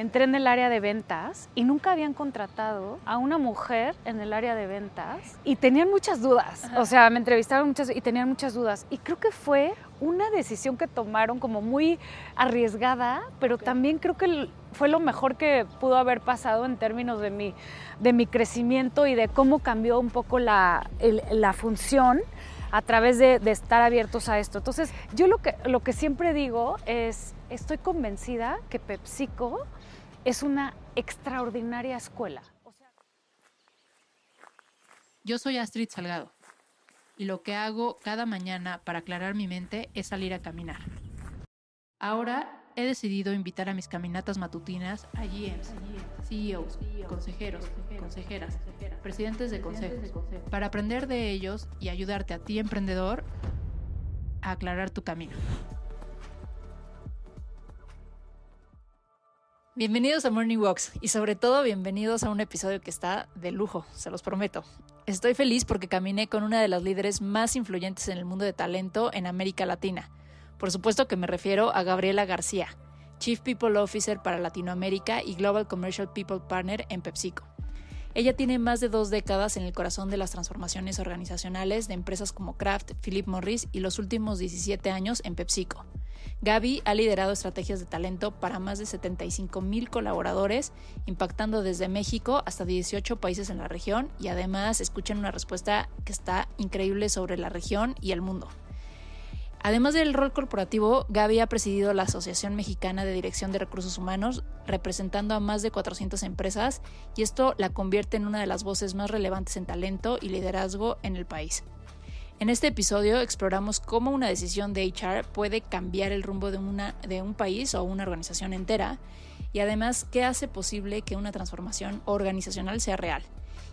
entré en el área de ventas y nunca habían contratado a una mujer en el área de ventas y tenían muchas dudas. Ajá. O sea, me entrevistaron muchas y tenían muchas dudas. Y creo que fue una decisión que tomaron como muy arriesgada, pero también creo que fue lo mejor que pudo haber pasado en términos de mi crecimiento y de cómo cambió un poco la función a través de estar abiertos a esto. Entonces, yo lo que siempre digo es, estoy convencida que PepsiCo es una extraordinaria escuela. Yo soy Astrid Salgado y lo que hago cada mañana para aclarar mi mente es salir a caminar. Ahora he decidido invitar a mis caminatas matutinas a GMs, CEOs, consejeros, consejeras, presidentes de consejos, para aprender de ellos y ayudarte a ti, emprendedor, a aclarar tu camino. Bienvenidos a Morning Walks y sobre todo bienvenidos a un episodio que está de lujo, se los prometo. Estoy feliz porque caminé con una de las líderes más influyentes en el mundo de talento en América Latina. Por supuesto que me refiero a Gabriela García, Chief People Officer para Latinoamérica y Global Commercial People Partner en PepsiCo. Ella tiene más de 2 décadas en el corazón de las transformaciones organizacionales de empresas como Kraft, Philip Morris y los últimos 17 años en PepsiCo. Gaby ha liderado estrategias de talento para más de 75,000 colaboradores, impactando desde México hasta 18 países en la región y además escuchen una respuesta que está increíble sobre la región y el mundo. Además del rol corporativo, Gaby ha presidido la Asociación Mexicana de Dirección de Recursos Humanos, representando a más de 400 empresas, y esto la convierte en una de las voces más relevantes en talento y liderazgo en el país. En este episodio exploramos cómo una decisión de HR puede cambiar el rumbo de un país o una organización entera, y además qué hace posible que una transformación organizacional sea real,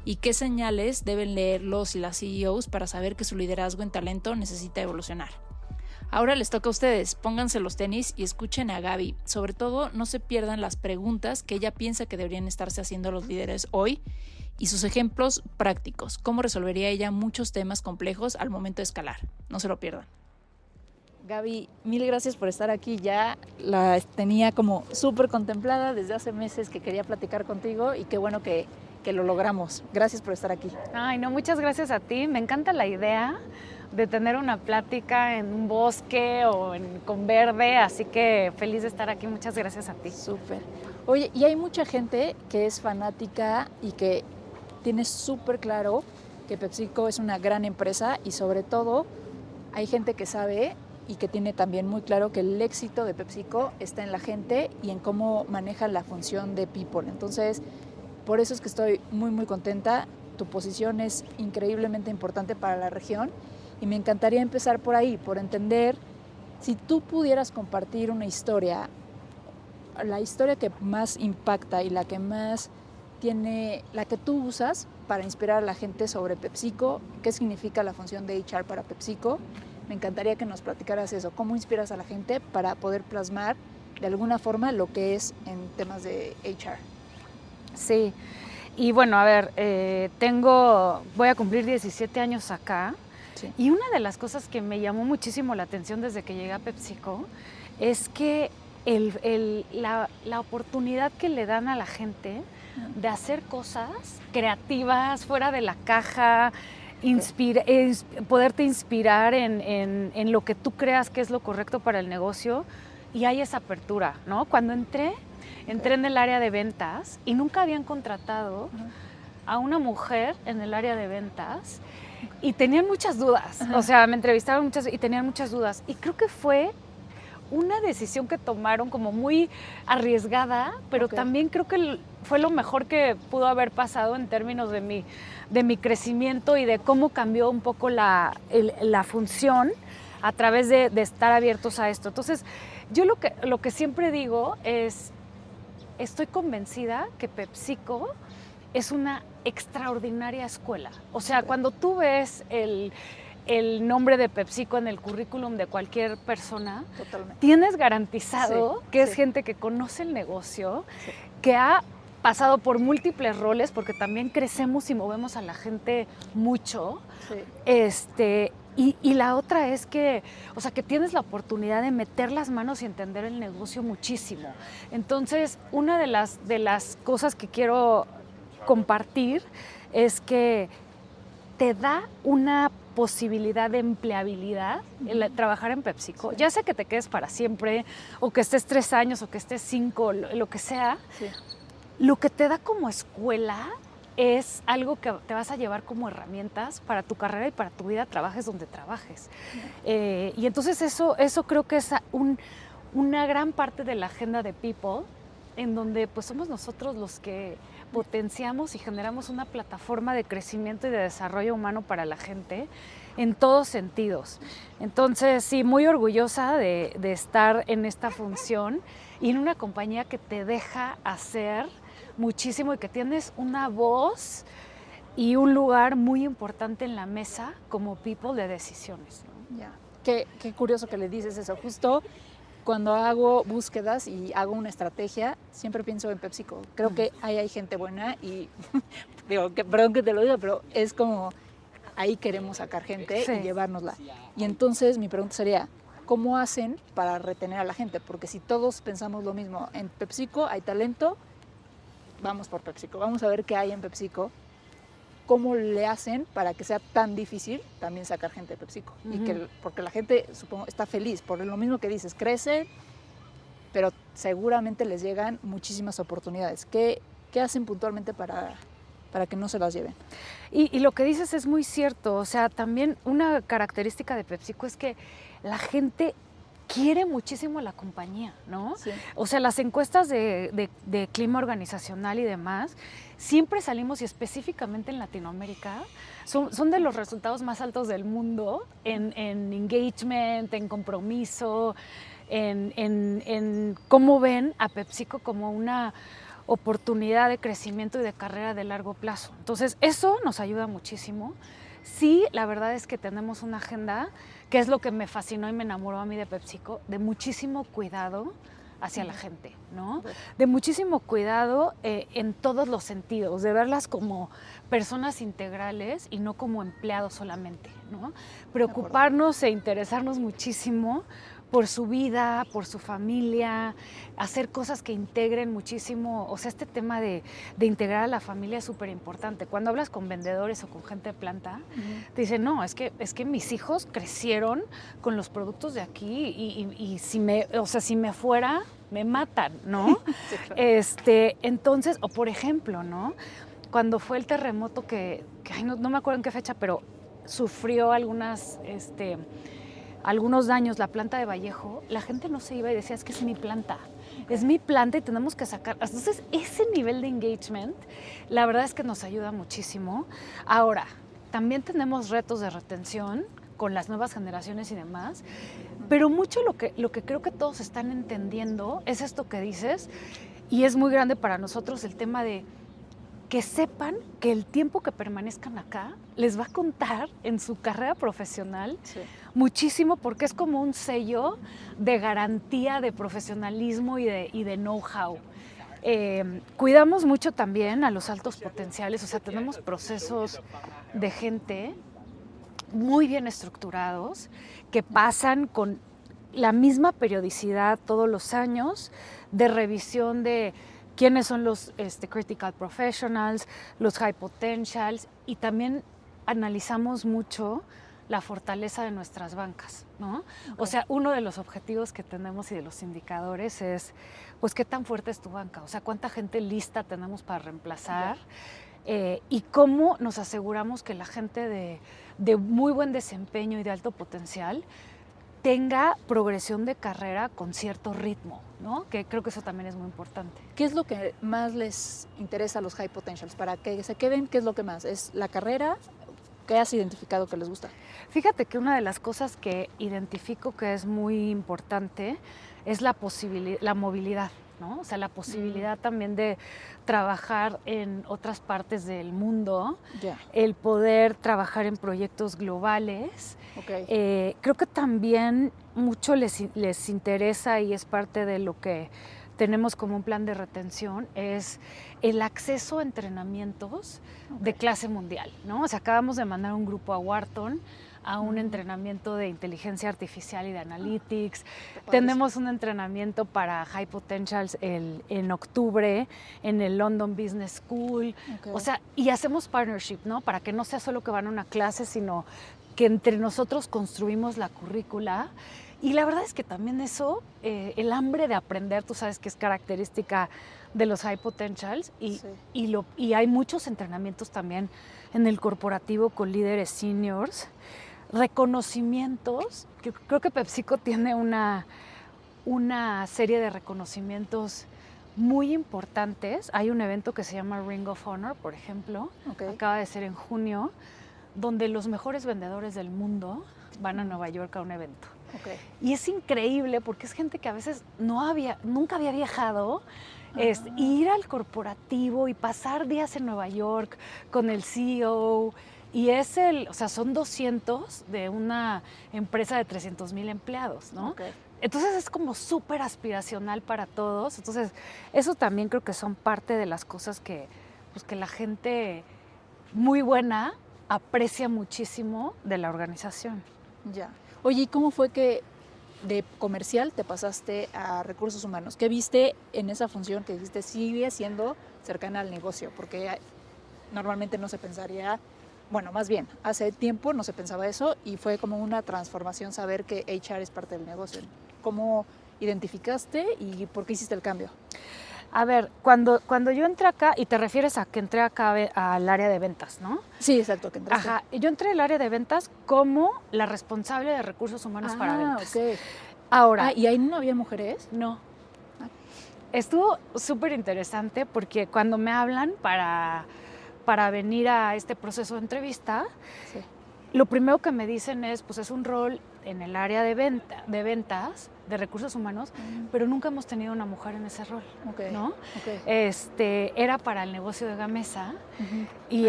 y qué señales deben leer los y las CEOs para saber que su liderazgo en talento necesita evolucionar. Ahora les toca a ustedes, pónganse los tenis y escuchen a Gaby. Sobre todo, no se pierdan las preguntas que ella piensa que deberían estarse haciendo los líderes hoy y sus ejemplos prácticos, cómo resolvería ella muchos temas complejos al momento de escalar. No se lo pierdan. Gaby, mil gracias por estar aquí. Ya la tenía como súper contemplada desde hace meses que quería platicar contigo y qué bueno que lo logramos. Gracias por estar aquí. Ay, no, muchas gracias a ti. Me encanta la idea de tener una plática en un bosque o con verde, así que feliz de estar aquí. Muchas gracias a ti. Súper. Oye, y hay mucha gente que es fanática y que tiene súper claro que PepsiCo es una gran empresa y sobre todo hay gente que sabe y que tiene también muy claro que el éxito de PepsiCo está en la gente y en cómo maneja la función de people. Entonces, por eso es que estoy muy, muy contenta. Tu posición es increíblemente importante para la región y me encantaría empezar por ahí, por entender si tú pudieras compartir una historia, la historia que más impacta y la que más tiene, la que tú usas para inspirar a la gente sobre PepsiCo, qué significa la función de HR para PepsiCo. Me encantaría que nos platicaras eso, cómo inspiras a la gente para poder plasmar de alguna forma lo que es en temas de HR. Sí, y bueno, a ver, voy a cumplir 17 años acá. Sí. Y una de las cosas que me llamó muchísimo la atención desde que llegué a PepsiCo es que la oportunidad que le dan a la gente de hacer cosas creativas, fuera de la caja, poderte inspirar en lo que tú creas que es lo correcto para el negocio, y hay esa apertura, ¿no? Cuando entré en el área de ventas y nunca habían contratado a una mujer en el área de ventas y tenían muchas dudas. O sea, me entrevistaron muchas y tenían muchas dudas. Y creo que fue una decisión que tomaron como muy arriesgada, pero también creo que fue lo mejor que pudo haber pasado en términos de mi crecimiento y de cómo cambió un poco la función a través de estar abiertos a esto. Entonces, yo lo que siempre digo es, estoy convencida que PepsiCo es una extraordinaria escuela. O sea, cuando tú ves el nombre de PepsiCo en el currículum de cualquier persona, tienes garantizado que es gente que conoce el negocio, que ha pasado por múltiples roles, porque también crecemos y movemos a la gente mucho, Y la otra es que, o sea, que tienes la oportunidad de meter las manos y entender el negocio muchísimo. Entonces, una de las cosas que quiero compartir es que te da una posibilidad de empleabilidad el trabajar en PepsiCo. Ya sea que te quedes para siempre, o que estés 3 años, o que estés 5, lo que sea. Sí. Lo que te da como escuela es algo que te vas a llevar como herramientas para tu carrera y para tu vida, trabajes donde trabajes. Y entonces eso creo que es una gran parte de la agenda de People, en donde pues somos nosotros los que potenciamos y generamos una plataforma de crecimiento y de desarrollo humano para la gente en todos sentidos. Entonces, sí, muy orgullosa de estar en esta función y en una compañía que te deja hacer muchísimo y que tienes una voz y un lugar muy importante en la mesa como people de decisiones, ¿no? Ya. Qué curioso que le dices eso. Justo cuando hago búsquedas y hago una estrategia, siempre pienso en PepsiCo. Creo que ahí hay gente buena y digo, perdón que te lo diga, pero es como ahí queremos sacar gente y llevárnosla. Y entonces mi pregunta sería, ¿cómo hacen para retener a la gente? Porque si todos pensamos lo mismo, en PepsiCo hay talento, vamos por PepsiCo, vamos a ver qué hay en PepsiCo. ¿Cómo le hacen para que sea tan difícil también sacar gente de PepsiCo? Y porque la gente, supongo, está feliz, por lo mismo que dices, crecen, pero seguramente les llegan muchísimas oportunidades. ¿Qué hacen puntualmente para que no se las lleven? Y lo que dices es muy cierto, o sea, también una característica de PepsiCo es que la gente quiere muchísimo a la compañía, ¿no? Sí. O sea, las encuestas de clima organizacional y demás, siempre salimos, y específicamente en Latinoamérica, son de los resultados más altos del mundo en engagement, en compromiso, en cómo ven a PepsiCo como una oportunidad de crecimiento y de carrera de largo plazo. Entonces, eso nos ayuda muchísimo. Sí, la verdad es que tenemos una agenda, que es lo que me fascinó y me enamoró a mí de PepsiCo, de muchísimo cuidado hacia la gente, ¿no? De muchísimo cuidado en todos los sentidos, de verlas como personas integrales y no como empleados solamente, ¿no? Preocuparnos e interesarnos muchísimo por su vida, por su familia, hacer cosas que integren muchísimo. O sea, este tema de integrar a la familia es súper importante. Cuando hablas con vendedores o con gente de planta, te dicen, no, es que mis hijos crecieron con los productos de aquí y si me fuera, me matan, ¿no? Sí, claro. Entonces, o por ejemplo, ¿no? Cuando fue el terremoto que no me acuerdo en qué fecha, pero sufrió algunos daños la planta de Vallejo, la gente no se iba y decía, es que es mi planta y tenemos que sacar. Entonces, ese nivel de engagement, la verdad es que nos ayuda muchísimo. Ahora, también tenemos retos de retención con las nuevas generaciones y demás, pero mucho lo que creo que todos están entendiendo es esto que dices, y es muy grande para nosotros el tema de que sepan que el tiempo que permanezcan acá les va a contar en su carrera profesional muchísimo, porque es como un sello de garantía de profesionalismo y de know-how. Cuidamos mucho también a los altos potenciales, o sea, tenemos procesos de gente muy bien estructurados que pasan con la misma periodicidad todos los años de revisión de quiénes son los critical professionals, los high potentials, y también analizamos mucho la fortaleza de nuestras bancas, ¿no? Okay. O sea, uno de los objetivos que tenemos y de los indicadores es, pues, qué tan fuerte es tu banca, o sea, cuánta gente lista tenemos para reemplazar, y cómo nos aseguramos que la gente de muy buen desempeño y de alto potencial tenga progresión de carrera con cierto ritmo, ¿no? Que creo que eso también es muy importante. ¿Qué es lo que más les interesa a los high potentials? Para que se queden, ¿qué es lo que más? ¿Es la carrera? ¿Qué has identificado que les gusta? Fíjate que una de las cosas que identifico que es muy importante es la movilidad, ¿no? O sea, la posibilidad también de trabajar en otras partes del mundo, el poder trabajar en proyectos globales. Okay. Creo que también mucho les interesa, y es parte de lo que tenemos como un plan de retención, es el acceso a entrenamientos de clase mundial, ¿no? O sea, acabamos de mandar un grupo a Wharton a un entrenamiento de inteligencia artificial y de analytics. padre. Tenemos un entrenamiento para High Potentials en octubre en el London Business School. Okay. O sea, y hacemos partnership, ¿no? Para que no sea solo que van a una clase, sino que entre nosotros construimos la currícula. Y la verdad es que también eso, el hambre de aprender, tú sabes que es característica de los High Potentials y, Sí. y hay muchos entrenamientos también en el corporativo con líderes seniors, reconocimientos, que creo que PepsiCo tiene una serie de reconocimientos muy importantes. Hay un evento que se llama Ring of Honor, por ejemplo, Okay. acaba de ser en junio, donde los mejores vendedores del mundo van a Nueva York a un evento. Okay. Y es increíble porque es gente que a veces nunca había viajado, ir al corporativo y pasar días en Nueva York con el CEO. Y o sea, son 200 de una empresa de 300,000 empleados, ¿no? Okay. Entonces es como súper aspiracional para todos. Entonces, eso también creo que son parte de las cosas que, pues, que la gente muy buena aprecia muchísimo de la organización. Ya. Oye, ¿y cómo fue que de comercial te pasaste a recursos humanos? ¿Qué viste en esa función que dijiste sigue siendo cercana al negocio? Porque normalmente no se pensaría, bueno, más bien, hace tiempo no se pensaba eso y fue como una transformación saber que HR es parte del negocio. ¿Cómo identificaste y por qué hiciste el cambio? A ver, cuando yo entré acá, y te refieres a que entré acá al área de ventas, ¿no? Sí, exacto, que entraste. Ajá, yo entré al área de ventas como la responsable de recursos humanos para ventas. Okay. Ahora, ¿Y ahí no había mujeres? no. Estuvo súper interesante porque cuando me hablan para venir a este proceso de entrevista, Sí. lo primero que me dicen es, pues es un rol en el área de ventas, de recursos humanos, pero nunca hemos tenido una mujer en ese rol, Okay. ¿no? Okay. Era para el negocio de Gamesa y,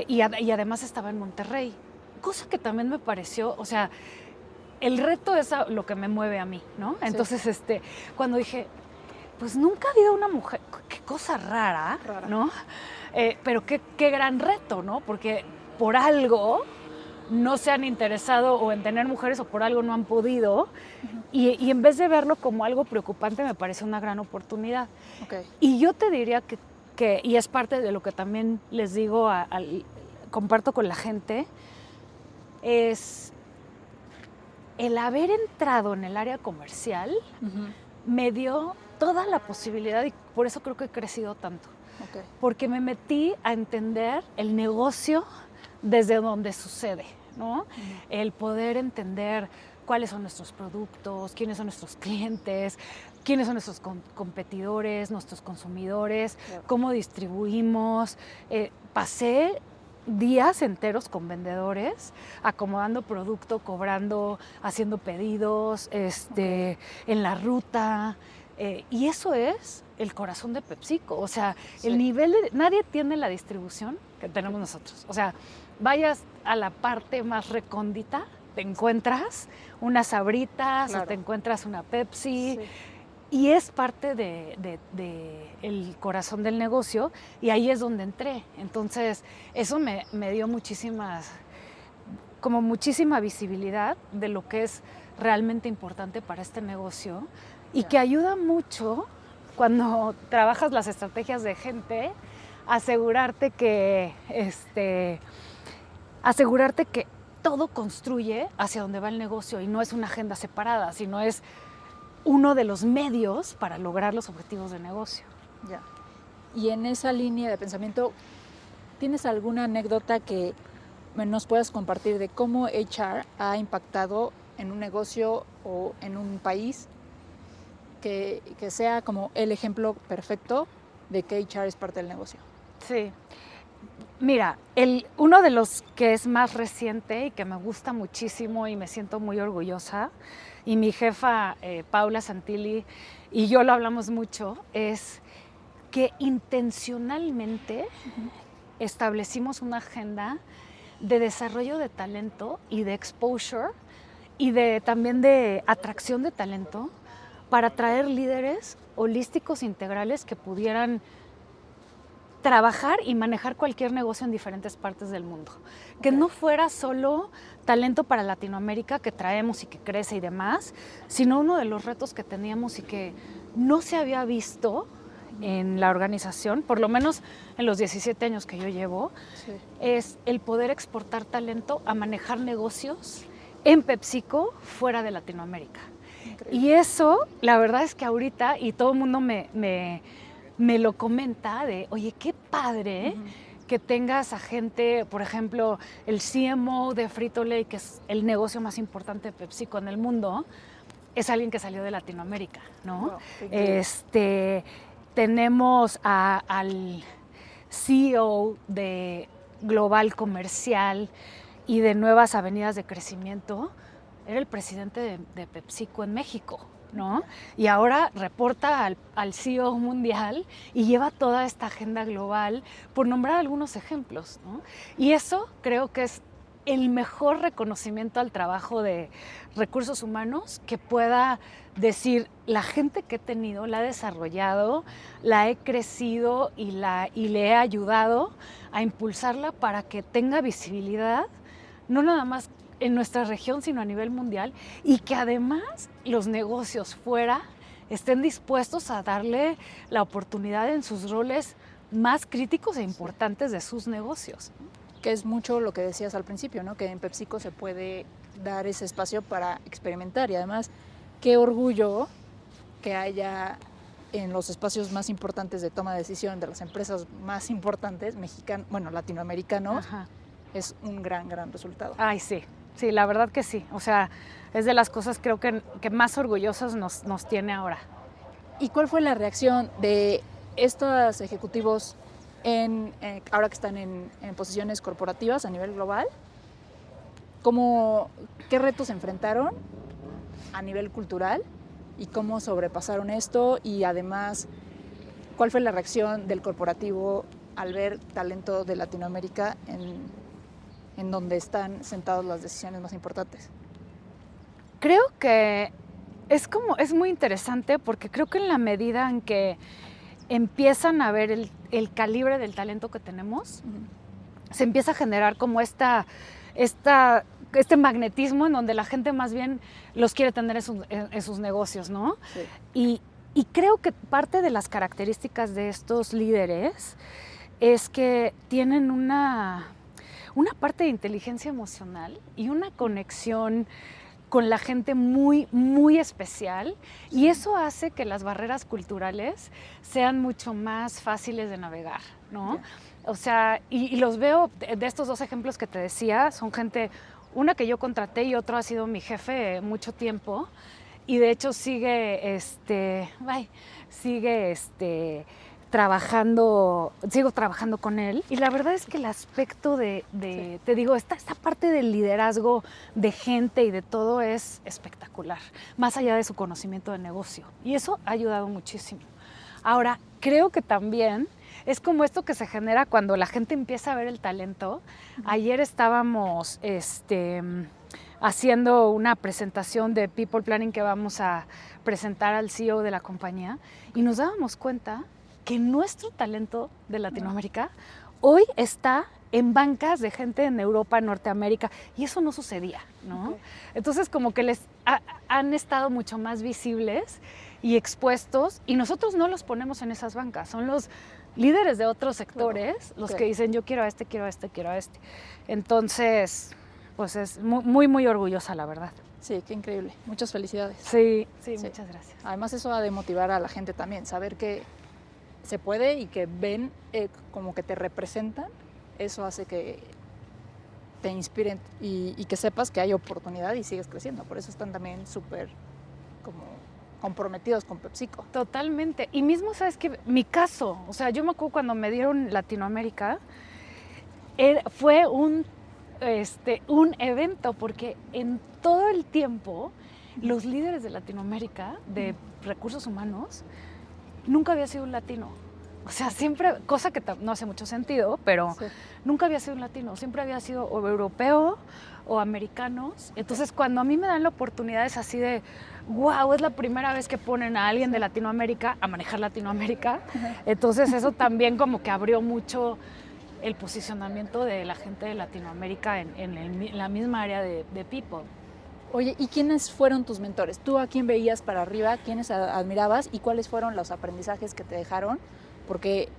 y además estaba en Monterrey, cosa que también me pareció, o sea, el reto es lo que me mueve a mí, ¿no? Entonces, cuando dije, pues nunca ha habido una mujer, qué cosa rara. ¿No? Pero qué gran reto, ¿no? Porque por algo no se han interesado o en tener mujeres o por algo no han podido. Y en vez de verlo como algo preocupante, me parece una gran oportunidad. Okay. Y yo te diría que y es parte de lo que también les digo, comparto con la gente, es el haber entrado en el área comercial me dio toda la posibilidad y por eso creo que he crecido tanto. Okay. Porque me metí a entender el negocio desde donde sucede, ¿no? El poder entender cuáles son nuestros productos, quiénes son nuestros clientes, quiénes son nuestros competidores, nuestros consumidores, cómo distribuimos. Pasé días enteros con vendedores, acomodando producto, cobrando, haciendo pedidos, en la ruta. Y eso es el corazón de PepsiCo. O sea, el nivel de... Nadie tiene la distribución que tenemos nosotros. O sea, vayas a la parte más recóndita, te encuentras unas Sabritas o te encuentras una Pepsi. Y es parte de el corazón del negocio y ahí es donde entré. Entonces, eso me dio muchísima visibilidad de lo que es realmente importante para este negocio y que ayuda mucho cuando trabajas las estrategias de gente, asegurarte que todo construye hacia donde va el negocio y no es una agenda separada, sino es uno de los medios para lograr los objetivos de negocio. Ya. Y en esa línea de pensamiento, ¿tienes alguna anécdota que nos puedas compartir de cómo HR ha impactado en un negocio o en un país que sea como el ejemplo perfecto de que HR es parte del negocio? Sí. Mira, uno de los que es más reciente y que me gusta muchísimo y me siento muy orgullosa, y mi jefa Paula Santilli y yo lo hablamos mucho, es que intencionalmente establecimos una agenda de desarrollo de talento y de exposure y también de atracción de talento para traer líderes holísticos integrales que pudieran trabajar y manejar cualquier negocio en diferentes partes del mundo. Que no fuera solo talento para Latinoamérica que traemos y que crece y demás, sino uno de los retos que teníamos y que no se había visto en la organización, por lo menos en los 17 años que yo llevo, sí, es el poder exportar talento a manejar negocios en PepsiCo fuera de Latinoamérica. Increíble. Y eso, la verdad es que ahorita, y todo el mundo me lo comenta de, oye, qué padre que tengas a gente, por ejemplo, el CMO de Frito-Lay, que es el negocio más importante de PepsiCo en el mundo, es alguien que salió de Latinoamérica, ¿no? Wow, tenemos al CEO de Global Comercial y de Nuevas Avenidas de Crecimiento, era el presidente de PepsiCo en México, ¿no? Y ahora reporta al CEO mundial y lleva toda esta agenda global, por nombrar algunos ejemplos, ¿no? Y eso creo que es el mejor reconocimiento al trabajo de recursos humanos que pueda decir, la gente que he tenido la he desarrollado, la he crecido y le he ayudado a impulsarla para que tenga visibilidad, no nada más en nuestra región, sino a nivel mundial, y que además los negocios fuera estén dispuestos a darle la oportunidad en sus roles más críticos e importantes de sus negocios. Que es mucho lo que decías al principio, ¿no? Que en PepsiCo se puede dar ese espacio para experimentar, y además, qué orgullo que haya en los espacios más importantes de toma de decisión de las empresas más importantes, latinoamericanos, ajá, es un gran resultado. Ay, sí. Sí, la verdad que sí. O sea, es de las cosas creo que más orgullosos nos tiene ahora. ¿Y cuál fue la reacción de estos ejecutivos ahora que están en posiciones corporativas a nivel global? ¿Qué retos enfrentaron a nivel cultural y cómo sobrepasaron esto? Y además, ¿cuál fue la reacción del corporativo al ver talento de Latinoamérica en donde están sentadas las decisiones más importantes? Creo que es muy interesante, porque creo que en la medida en que empiezan a ver el calibre del talento que tenemos, se empieza a generar como este magnetismo en donde la gente más bien los quiere tener en sus negocios, ¿no? Sí. Y creo que parte de las características de estos líderes es que tienen una parte de inteligencia emocional y una conexión con la gente muy, muy especial, y eso hace que las barreras culturales sean mucho más fáciles de navegar, ¿no? Yeah. O sea, y los veo, de estos dos ejemplos que te decía, son gente, una que yo contraté y otro ha sido mi jefe mucho tiempo, y de hecho sigo trabajando con él, y la verdad es que el aspecto sí, te digo, esta parte del liderazgo de gente y de todo es espectacular, más allá de su conocimiento de negocio, y eso ha ayudado muchísimo. Ahora, creo que también es como esto que se genera cuando la gente empieza a ver el talento. Ayer estábamos haciendo una presentación de People Planning que vamos a presentar al CEO de la compañía, y nos dábamos cuenta que nuestro talento de Latinoamérica hoy está en bancas de gente en Europa, en Norteamérica, y eso no sucedía, ¿no? Okay. Entonces, como que han estado mucho más visibles y expuestos, y nosotros no los ponemos en esas bancas, son los líderes de otros sectores los que dicen, yo quiero a este, quiero a este, quiero a este. Entonces, pues es muy, muy orgullosa, la verdad. Sí, qué increíble. Muchas felicidades. Sí, muchas gracias. Además, eso ha de motivar a la gente también, saber que se puede y que ven como que te representan. Eso hace que te inspiren y que sepas que hay oportunidad y sigues creciendo. Por eso están también súper como comprometidos con PepsiCo. Totalmente. Y mismo, ¿sabes qué? Mi caso, o sea, yo me acuerdo cuando me dieron Latinoamérica, fue un evento, porque en todo el tiempo los líderes de Latinoamérica, de recursos humanos, nunca había sido un latino. O sea, siempre, cosa que no hace mucho sentido, pero Sí. nunca había sido un latino, siempre había sido o europeo o americanos. Entonces, cuando a mí me dan la oportunidad es así de, wow, es la primera vez que ponen a alguien de Latinoamérica a manejar Latinoamérica. Entonces, eso también como que abrió mucho el posicionamiento de la gente de Latinoamérica en la misma área de People. Oye, ¿y quiénes fueron tus mentores? ¿Tú a quién veías para arriba? ¿Quiénes admirabas? ¿Y cuáles fueron los aprendizajes que te dejaron? Porque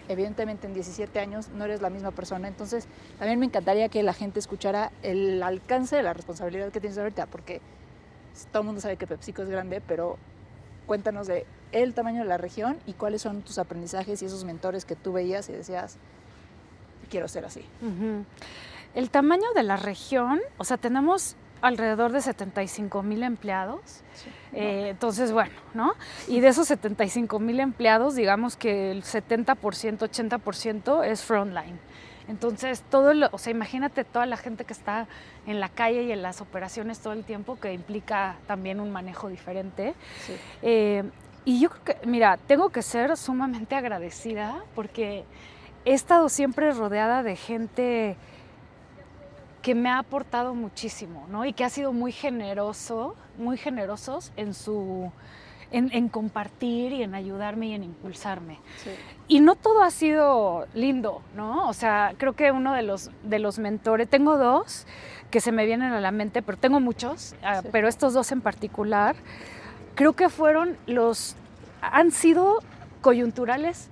evidentemente en 17 años no eres la misma persona. Entonces, también me encantaría que la gente escuchara el alcance de la responsabilidad que tienes ahorita, porque todo el mundo sabe que PepsiCo es grande, pero cuéntanos de el tamaño de la región y cuáles son tus aprendizajes y esos mentores que tú veías y decías, quiero ser así. Uh-huh. El tamaño de la región, o sea, tenemos alrededor de 75,000 empleados. Sí, entonces, bueno, ¿no? Y de esos 75,000 empleados, digamos que el 70%, 80% es frontline. Entonces, o sea, imagínate toda la gente que está en la calle y en las operaciones todo el tiempo, que implica también un manejo diferente. Sí. Y yo creo que, mira, tengo que ser sumamente agradecida porque he estado siempre rodeada de gente que me ha aportado muchísimo, ¿no? Y que ha sido muy generosos en compartir y en ayudarme y en impulsarme. Sí. Y no todo ha sido lindo, ¿no? O sea, creo que uno de los mentores, tengo dos que se me vienen a la mente, pero tengo muchos, sí. Pero estos dos en particular, creo que han sido coyunturales,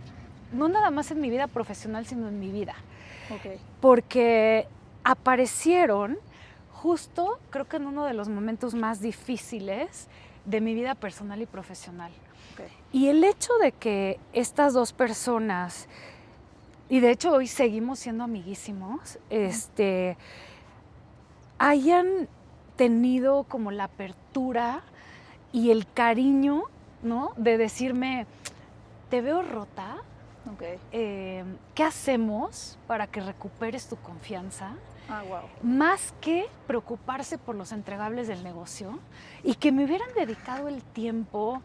no nada más en mi vida profesional, sino en mi vida. Okay. Porque aparecieron justo, creo que en uno de los momentos más difíciles de mi vida personal y profesional. Okay. Y el hecho de que estas dos personas, y de hecho hoy seguimos siendo amiguísimos, hayan tenido como la apertura y el cariño, ¿no? De decirme, te veo rota. Okay. ¿Qué hacemos para que recuperes tu confianza? Wow. Más que preocuparse por los entregables del negocio y que me hubieran dedicado el tiempo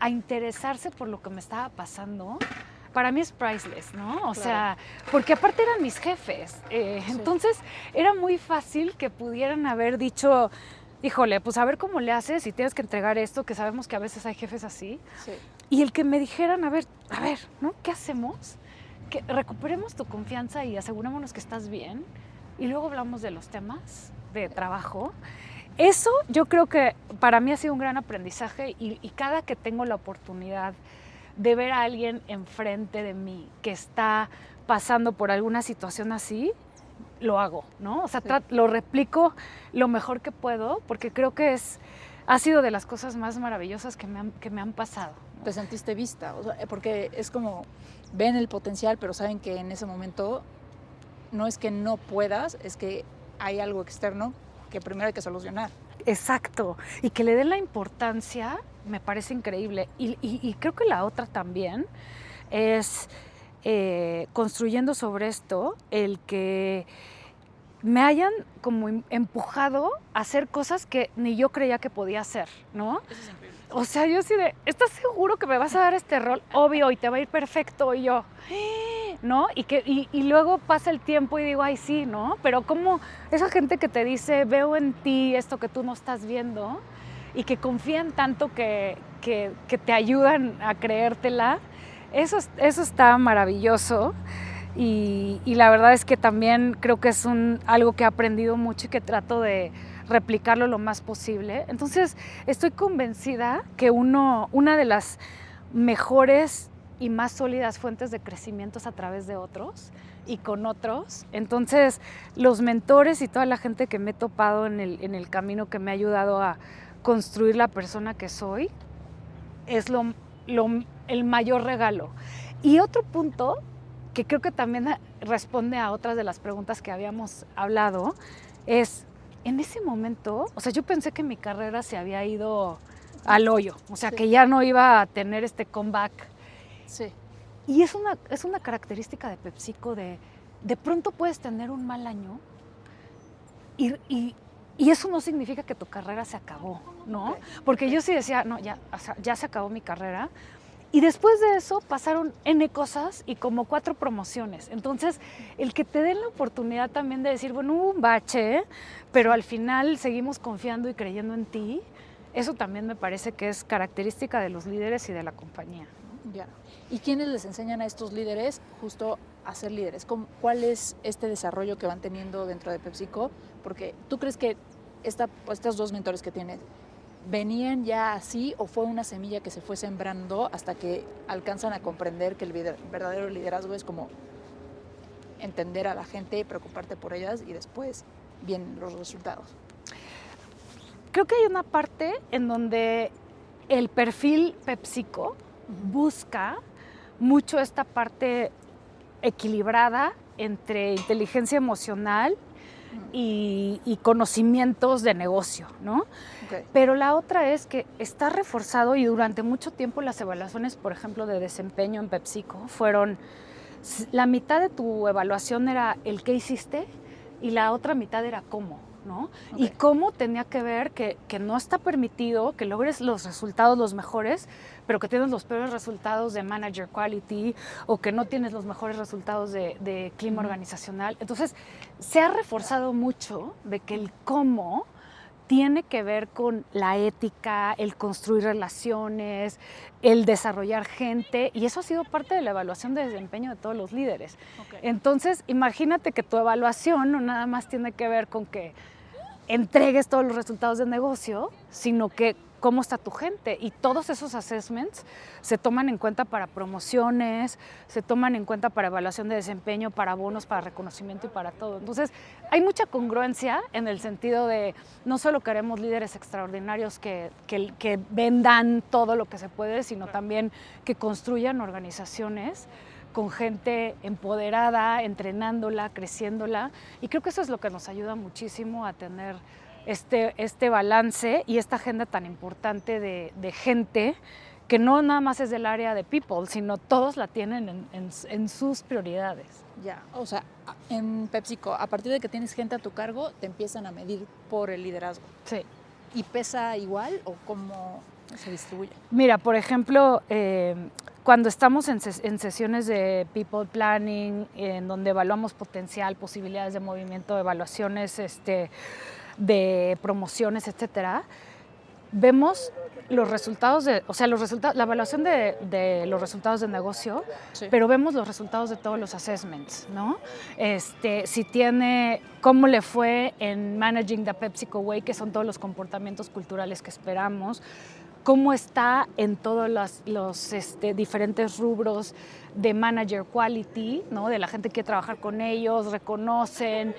a interesarse por lo que me estaba pasando, para mí es priceless, ¿no? O claro. sea, porque aparte eran mis jefes. Sí. Entonces era muy fácil que pudieran haber dicho, híjole, pues a ver cómo le haces y tienes que entregar esto, que sabemos que a veces hay jefes así. Sí. Y el que me dijeran, a ver, ¿no? ¿Qué hacemos? Que recuperemos tu confianza y asegurémonos que estás bien. Y luego hablamos de los temas de trabajo. Eso yo creo que para mí ha sido un gran aprendizaje y cada que tengo la oportunidad de ver a alguien enfrente de mí que está pasando por alguna situación así, lo hago, ¿no? O sea, sí. Lo replico lo mejor que puedo porque creo que ha sido de las cosas más maravillosas que me han pasado, ¿no? Te sentiste vista, o sea, porque es como ven el potencial, pero saben que en ese momento no es que no puedas, es que hay algo externo que primero hay que solucionar. Exacto, y que le den la importancia me parece increíble. Y creo que la otra también es construyendo sobre esto, el que me hayan como empujado a hacer cosas que ni yo creía que podía hacer, ¿no? Eso es increíble. O sea, yo así de, ¿estás seguro que me vas a dar este rol? Obvio, y te va a ir perfecto, y yo, ¿no? Y luego pasa el tiempo y digo, ay, sí, ¿no? Pero como esa gente que te dice, veo en ti esto que tú no estás viendo, y que confían tanto que te ayudan a creértela, eso está maravilloso. Y la verdad es que también creo que es algo que he aprendido mucho y que trato de replicarlo lo más posible. Entonces, estoy convencida que una de las mejores y más sólidas fuentes de crecimiento es a través de otros y con otros. Entonces, los mentores y toda la gente que me he topado en el camino que me ha ayudado a construir la persona que soy es el mayor regalo. Y otro punto que creo que también responde a otras de las preguntas que habíamos hablado, es, en ese momento, o sea, yo pensé que mi carrera se había ido al hoyo, o sea, sí. que ya no iba a tener este comeback. Sí. Y es una característica de PepsiCo de pronto puedes tener un mal año y eso no significa que tu carrera se acabó, ¿no? Okay. Porque yo sí decía, no, ya se acabó mi carrera. Y después de eso pasaron N cosas y como 4 promociones. Entonces, el que te den la oportunidad también de decir, bueno, hubo un bache, pero al final seguimos confiando y creyendo en ti, eso también me parece que es característica de los líderes y de la compañía. Ya. ¿Y quiénes les enseñan a estos líderes justo a ser líderes? ¿Cuál es este desarrollo que van teniendo dentro de PepsiCo? Porque tú crees que estos 2 mentores que tienes, ¿venían ya así o fue una semilla que se fue sembrando hasta que alcanzan a comprender que el verdadero liderazgo es como entender a la gente, preocuparte por ellas y después vienen los resultados? Creo que hay una parte en donde el perfil PepsiCo busca mucho esta parte equilibrada entre inteligencia emocional y conocimientos de negocio, ¿no? Okay. Pero la otra es que está reforzado y durante mucho tiempo las evaluaciones, por ejemplo, de desempeño en PepsiCo fueron, la mitad de tu evaluación era el qué hiciste y la otra mitad era cómo, ¿no? Okay. Y cómo tenía que ver que no está permitido que logres los resultados los mejores, pero que tienes los peores resultados de manager quality o que no tienes los mejores resultados de clima organizacional. Entonces, se ha reforzado mucho de que el cómo tiene que ver con la ética, el construir relaciones, el desarrollar gente, y eso ha sido parte de la evaluación de desempeño de todos los líderes. Okay. Entonces, imagínate que tu evaluación no nada más tiene que ver con que entregues todos los resultados de negocio, sino que cómo está tu gente. Y todos esos assessments se toman en cuenta para promociones, se toman en cuenta para evaluación de desempeño, para bonos, para reconocimiento y para todo. Entonces, hay mucha congruencia en el sentido de no solo queremos líderes extraordinarios que vendan todo lo que se puede, sino también que construyan organizaciones con gente empoderada, entrenándola, creciéndola. Y creo que eso es lo que nos ayuda muchísimo a tener este balance y esta agenda tan importante de gente que no nada más es del área de people, sino todos la tienen en sus prioridades. Ya, o sea, en PepsiCo, a partir de que tienes gente a tu cargo, te empiezan a medir por el liderazgo. Sí. ¿Y pesa igual o cómo se distribuye? Mira, por ejemplo, cuando estamos en sesiones de people planning, en donde evaluamos potencial, posibilidades de movimiento, evaluaciones de promociones, etcétera, vemos los resultados la evaluación de los resultados de negocio, sí, pero vemos los resultados de todos los assessments, ¿no? Si tiene, cómo le fue en Managing the PepsiCo Way, que son todos los comportamientos culturales que esperamos, cómo está en todos los diferentes rubros de manager quality, ¿no? De la gente que quiere trabajar con ellos, reconocen.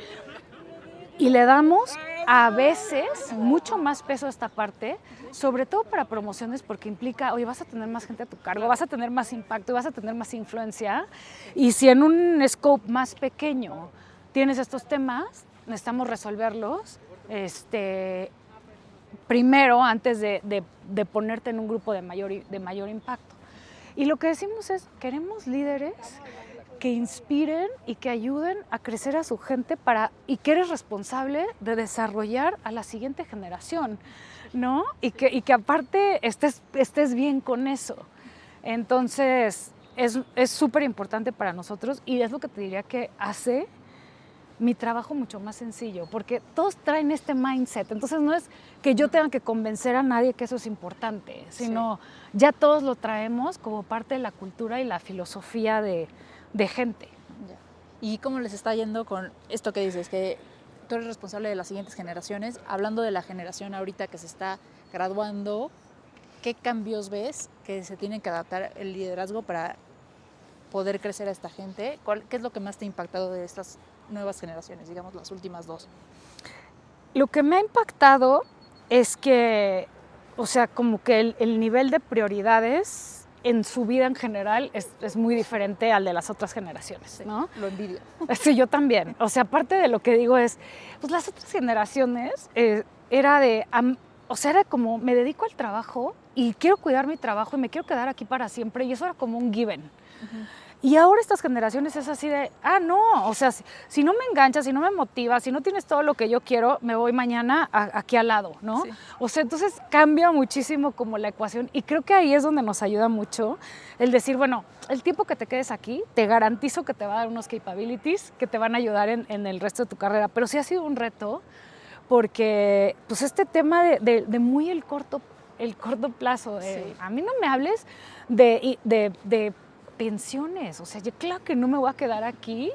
Y le damos a veces mucho más peso a esta parte, sobre todo para promociones, porque implica, oye, vas a tener más gente a tu cargo, vas a tener más impacto, vas a tener más influencia. Y si en un scope más pequeño tienes estos temas, necesitamos resolverlos primero antes de ponerte en un grupo de mayor impacto. Y lo que decimos es, queremos líderes que inspiren y que ayuden a crecer a su gente y que eres responsable de desarrollar a la siguiente generación, ¿no? Y que aparte estés bien con eso. Entonces, es súper importante para nosotros y es lo que te diría que hace mi trabajo mucho más sencillo, porque todos traen este mindset. Entonces, no es que yo tenga que convencer a nadie que eso es importante, sino ya todos lo traemos como parte de la cultura y la filosofía de gente. Ya. ¿Y cómo les está yendo con esto que dices, que tú eres responsable de las siguientes generaciones? Hablando de la generación ahorita que se está graduando, ¿qué cambios ves que se tienen que adaptar el liderazgo para poder crecer a esta gente? ¿Qué es lo que más te ha impactado de estas nuevas generaciones, digamos las últimas 2? Lo que me ha impactado es que, o sea, como que el nivel de prioridades en su vida en general es muy diferente al de las otras generaciones, ¿no? Lo envidio. Sí, yo también. O sea, aparte de lo que digo es, pues las otras generaciones era como me dedico al trabajo y quiero cuidar mi trabajo y me quiero quedar aquí para siempre, y eso era como un given. Uh-huh. Y ahora estas generaciones es así de, no, o sea, si no me engancha, si no me motiva, si no tienes todo lo que yo quiero, me voy mañana aquí al lado, ¿no? Sí. O sea, entonces cambia muchísimo como la ecuación y creo que ahí es donde nos ayuda mucho el decir, bueno, el tiempo que te quedes aquí, te garantizo que te va a dar unos capabilities que te van a ayudar en el resto de tu carrera, pero sí ha sido un reto porque pues este tema de muy el corto plazo, Sí. a mí no me hables de pensiones, o sea, yo claro que no me voy a quedar aquí,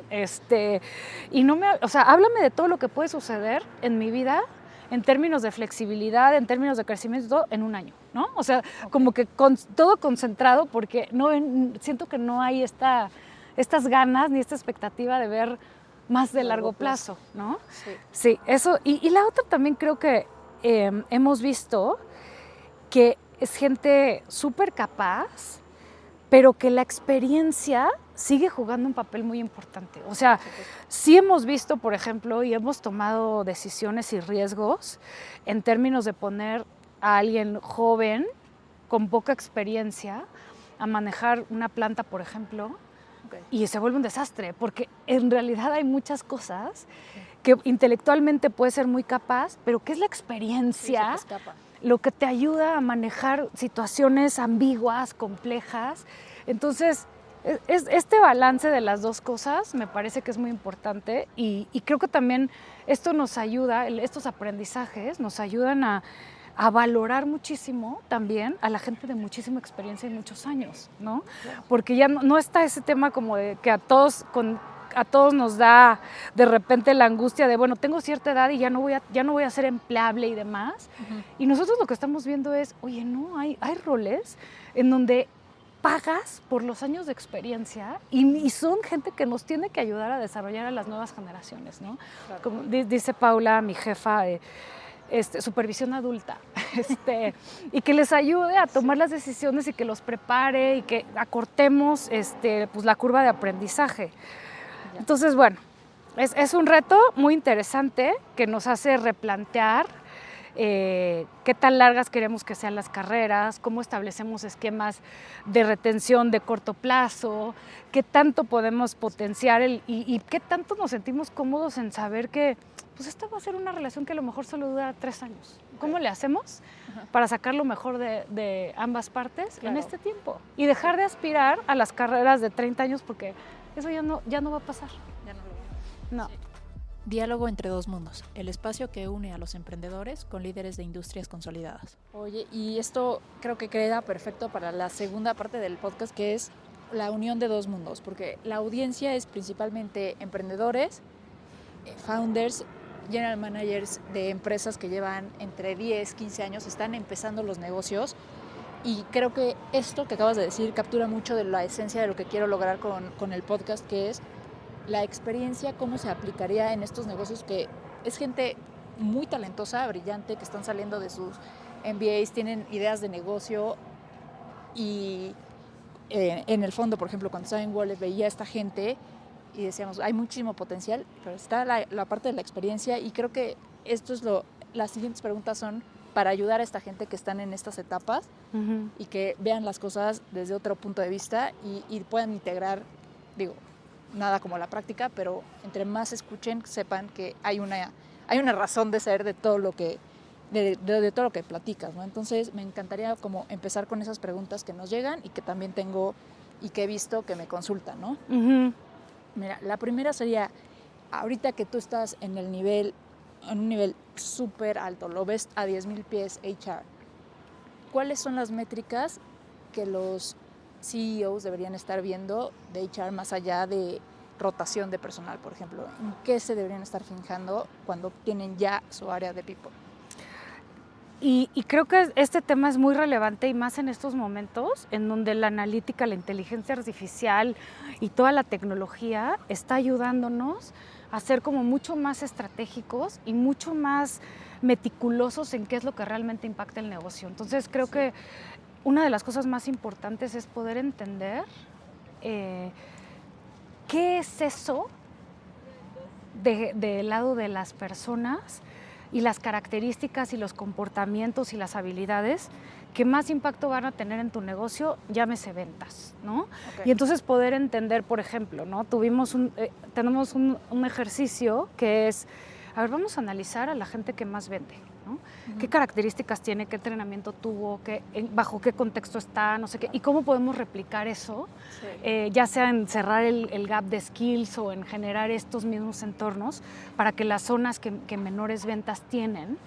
y no me, o sea, háblame de todo lo que puede suceder en mi vida en términos de flexibilidad, en términos de crecimiento, todo en un año, ¿no? O sea, como que todo concentrado porque siento que no hay estas ganas ni esta expectativa de ver más de largo plazo, ¿no? Sí. Sí, eso, y la otra también creo que hemos visto que es gente súper capaz, pero que la experiencia sigue jugando un papel muy importante. O sea, sí hemos visto, por ejemplo, y hemos tomado decisiones y riesgos en términos de poner a alguien joven, con poca experiencia, a manejar una planta, por ejemplo, y se vuelve un desastre, porque en realidad hay muchas cosas que intelectualmente puede ser muy capaz, pero ¿qué es la experiencia? Sí, Lo que te ayuda a manejar situaciones ambiguas, complejas. Entonces, este balance de las dos cosas me parece que es muy importante y creo que también esto nos ayuda, estos aprendizajes nos ayudan a valorar muchísimo también a la gente de muchísima experiencia y muchos años, ¿no? Claro. Porque ya no está ese tema como de que a todos nos da de repente la angustia de, bueno, tengo cierta edad y ya no voy a ser empleable y demás. Uh-huh. Y nosotros lo que estamos viendo es, oye, no, hay roles en donde pagas por los años de experiencia y son gente que nos tiene que ayudar a desarrollar a las nuevas generaciones, ¿no? Claro. Como dice Paula, mi jefa, supervisión adulta, y que les ayude a tomar las decisiones y que los prepare y que acortemos pues, la curva de aprendizaje. Entonces, bueno, es un reto muy interesante que nos hace replantear qué tan largas queremos que sean las carreras, cómo establecemos esquemas de retención de corto plazo, qué tanto podemos potenciar y qué tanto nos sentimos cómodos en saber que pues esta va a ser una relación que a lo mejor solo dura 3 años. ¿Cómo le hacemos para sacar lo mejor de ambas partes en este tiempo? Y dejar de aspirar a las carreras de 30 años porque eso ya no va a pasar. Ya no lo veo. No. Sí. Diálogo entre dos mundos, el espacio que une a los emprendedores con líderes de industrias consolidadas. Oye, y esto creo que queda perfecto para la segunda parte del podcast, que es la unión de dos mundos, porque la audiencia es principalmente emprendedores, founders, general managers de empresas que llevan entre 10, 15 años, están empezando los negocios. Y creo que esto que acabas de decir captura mucho de la esencia de lo que quiero lograr con el podcast, que es la experiencia, cómo se aplicaría en estos negocios, que es gente muy talentosa, brillante, que están saliendo de sus MBAs, tienen ideas de negocio y en el fondo, por ejemplo, cuando estaba en Wallace veía a esta gente y decíamos, hay muchísimo potencial, pero está la parte de la experiencia y creo que esto es las siguientes preguntas son para ayudar a esta gente que están en estas etapas uh-huh. y que vean las cosas desde otro punto de vista y puedan integrar, digo, nada como la práctica, pero entre más escuchen, sepan que hay una razón de ser de todo lo que de todo lo que platicas, ¿no? Entonces me encantaría como empezar con esas preguntas que nos llegan y que también tengo y que he visto que me consultan, ¿no? Uh-huh. Mira, la primera sería, ahorita que tú estás en un nivel súper alto, lo ves a 10,000 pies HR, ¿cuáles son las métricas que los CEOs deberían estar viendo de HR más allá de rotación de personal, por ejemplo? ¿En qué se deberían estar fijando cuando tienen ya su área de people? Y creo que este tema es muy relevante y más en estos momentos en donde la analítica, la inteligencia artificial y toda la tecnología está ayudándonos a ser como mucho más estratégicos y mucho más meticulosos en qué es lo que realmente impacta el negocio. Entonces creo que una de las cosas más importantes es poder entender qué es eso del lado de las personas y las características y los comportamientos y las habilidades que más impacto van a tener en tu negocio, llámese ventas, ¿no? Okay. Y entonces poder entender, por ejemplo, ¿no? Tenemos un ejercicio que es, a ver, vamos a analizar a la gente que más vende, ¿no? ¿Qué características tiene? ¿Qué entrenamiento tuvo? ¿Bajo qué contexto está? No sé qué. ¿Y cómo podemos replicar eso? Sí. Ya sea en cerrar el gap de skills o en generar estos mismos entornos para que las zonas que menores ventas tienen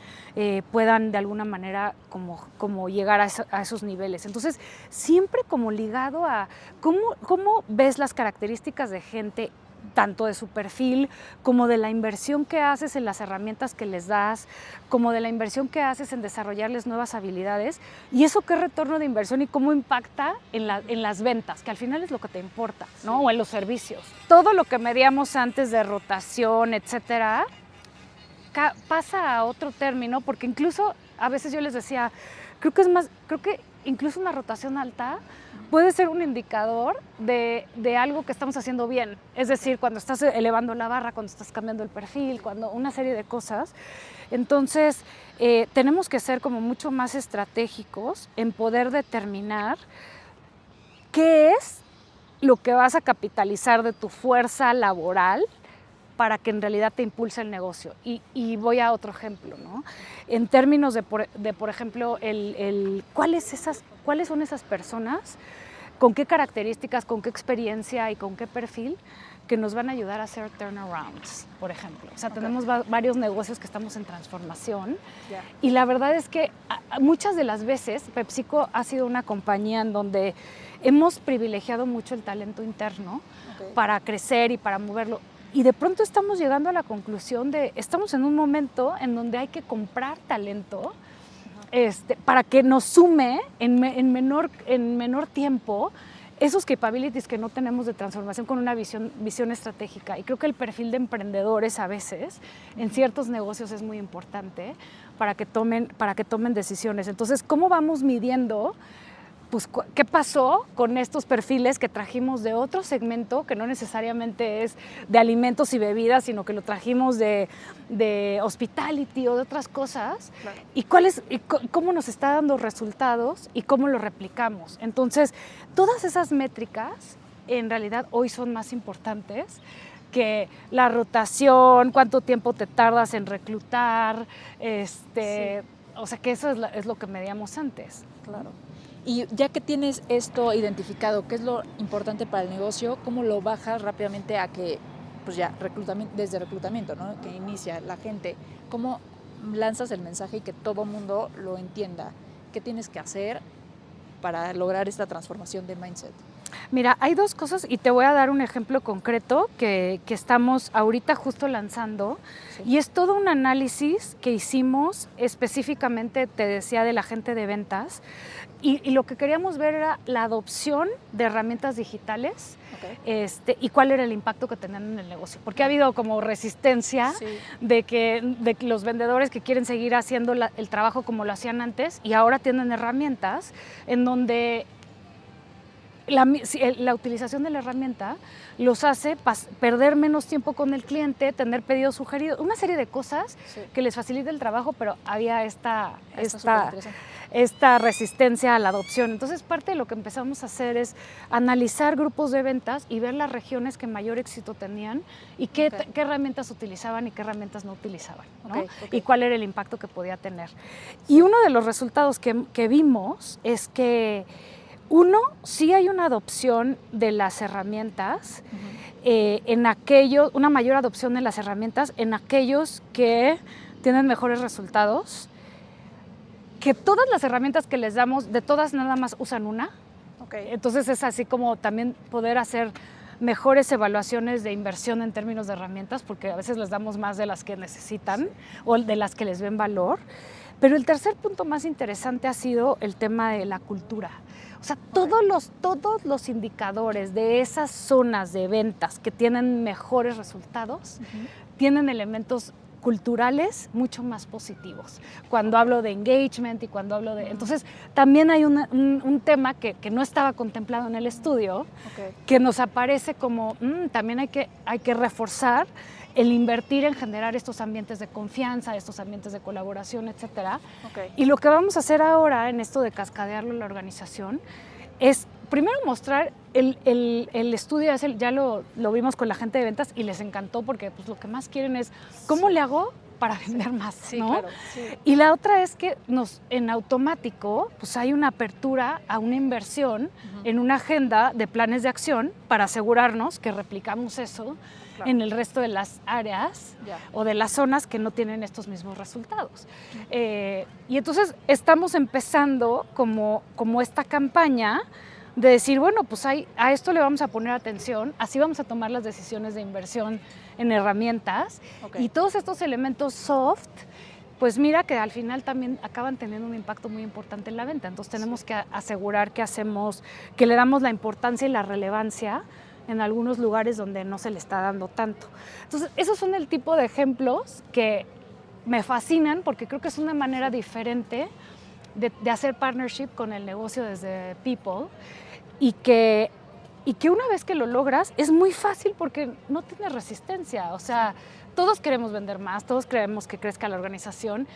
puedan de alguna manera como llegar a esos niveles. Entonces, siempre como ligado a cómo ves las características de gente, tanto de su perfil como de la inversión que haces en las herramientas que les das, como de la inversión que haces en desarrollarles nuevas habilidades, y eso qué retorno de inversión y cómo impacta en las ventas, que al final es lo que te importa, ¿no? Sí. O en los servicios. Todo lo que medíamos antes de rotación, etcétera, pasa a otro término, porque incluso a veces yo les decía, creo que incluso una rotación alta puede ser un indicador de algo que estamos haciendo bien. Es decir, cuando estás elevando la barra, cuando estás cambiando el perfil, cuando una serie de cosas. Entonces, tenemos que ser como mucho más estratégicos en poder determinar qué es lo que vas a capitalizar de tu fuerza laboral para que en realidad te impulse el negocio. Y voy a otro ejemplo, ¿no? En términos de por ejemplo, ¿cuáles son esas personas, con qué características, con qué experiencia y con qué perfil que nos van a ayudar a hacer turnarounds, por ejemplo? O sea, tenemos varios negocios que estamos en transformación y la verdad es que muchas de las veces PepsiCo ha sido una compañía en donde hemos privilegiado mucho el talento interno para crecer y para moverlo. Y de pronto estamos llegando a la conclusión estamos en un momento en donde hay que comprar talento para que nos sume en menor tiempo esos capabilities que no tenemos de transformación con una visión estratégica. Y creo que el perfil de emprendedores a veces en ciertos negocios es muy importante para que tomen decisiones. Entonces, ¿cómo vamos midiendo? Pues, ¿qué pasó con estos perfiles que trajimos de otro segmento que no necesariamente es de alimentos y bebidas, sino que lo trajimos de hospitality o de otras cosas? Claro. Y cómo nos está dando resultados y cómo lo replicamos. Entonces, todas esas métricas en realidad hoy son más importantes que la rotación, cuánto tiempo te tardas en reclutar, sí. O sea, que eso es lo que medíamos antes. Claro. Y ya que tienes esto identificado, ¿qué es lo importante para el negocio? ¿Cómo lo bajas rápidamente a que, pues ya, desde reclutamiento, ¿no? Que inicia la gente? ¿Cómo lanzas el mensaje y que todo mundo lo entienda? ¿Qué tienes que hacer para lograr esta transformación de mindset? Mira, hay dos cosas y te voy a dar un ejemplo concreto que estamos ahorita justo lanzando. Sí. Y es todo un análisis que hicimos específicamente, te decía, de la gente de ventas. Y lo que queríamos ver era la adopción de herramientas digitales y cuál era el impacto que tenían en el negocio. Porque ha habido como resistencia de que los vendedores que quieren seguir haciendo el trabajo como lo hacían antes y ahora tienen herramientas en donde la utilización de la herramienta los hace perder menos tiempo con el cliente, tener pedidos sugeridos, una serie de cosas que les facilita el trabajo, pero había esta resistencia a la adopción. Entonces, parte de lo que empezamos a hacer es analizar grupos de ventas y ver las regiones que mayor éxito tenían y qué herramientas utilizaban y qué herramientas no utilizaban, ¿no? Y cuál era el impacto que podía tener. Y uno de los resultados que vimos es que sí hay una adopción de las herramientas, una mayor adopción de las herramientas en aquellos que tienen mejores resultados, que todas las herramientas que les damos, de todas nada más usan una. Entonces es así como también poder hacer mejores evaluaciones de inversión en términos de herramientas, porque a veces les damos más de las que necesitan o de las que les ven valor. Pero el tercer punto más interesante ha sido el tema de la cultura. O sea, todos los indicadores de esas zonas de ventas que tienen mejores resultados tienen elementos culturales mucho más positivos. Cuando hablo de engagement y cuando hablo de... Entonces, también hay un tema que no estaba contemplado en el estudio, que nos aparece como, también hay que reforzar el invertir en generar estos ambientes de confianza, estos ambientes de colaboración, etcétera. Y lo que vamos a hacer ahora en esto de cascadearlo en la organización es primero mostrar el estudio, ya lo vimos con la gente de ventas y les encantó porque pues, lo que más quieren es ¿cómo le hago para vender más? Sí, ¿no? claro. Sí. Y la otra es que en automático pues, hay una apertura a una inversión en una agenda de planes de acción para asegurarnos que replicamos eso en el resto de las áreas o de las zonas que no tienen estos mismos resultados. Y entonces estamos empezando como esta campaña de decir, bueno, pues a esto le vamos a poner atención, así vamos a tomar las decisiones de inversión en herramientas y todos estos elementos soft, pues mira que al final también acaban teniendo un impacto muy importante en la venta. Entonces tenemos que asegurar que le damos la importancia y la relevancia en algunos lugares donde no se le está dando tanto. Entonces, esos son el tipo de ejemplos que me fascinan porque creo que es una manera diferente de hacer partnership con el negocio desde People y que una vez que lo logras es muy fácil porque no tienes resistencia. O sea, todos queremos vender más, todos queremos que crezca la organización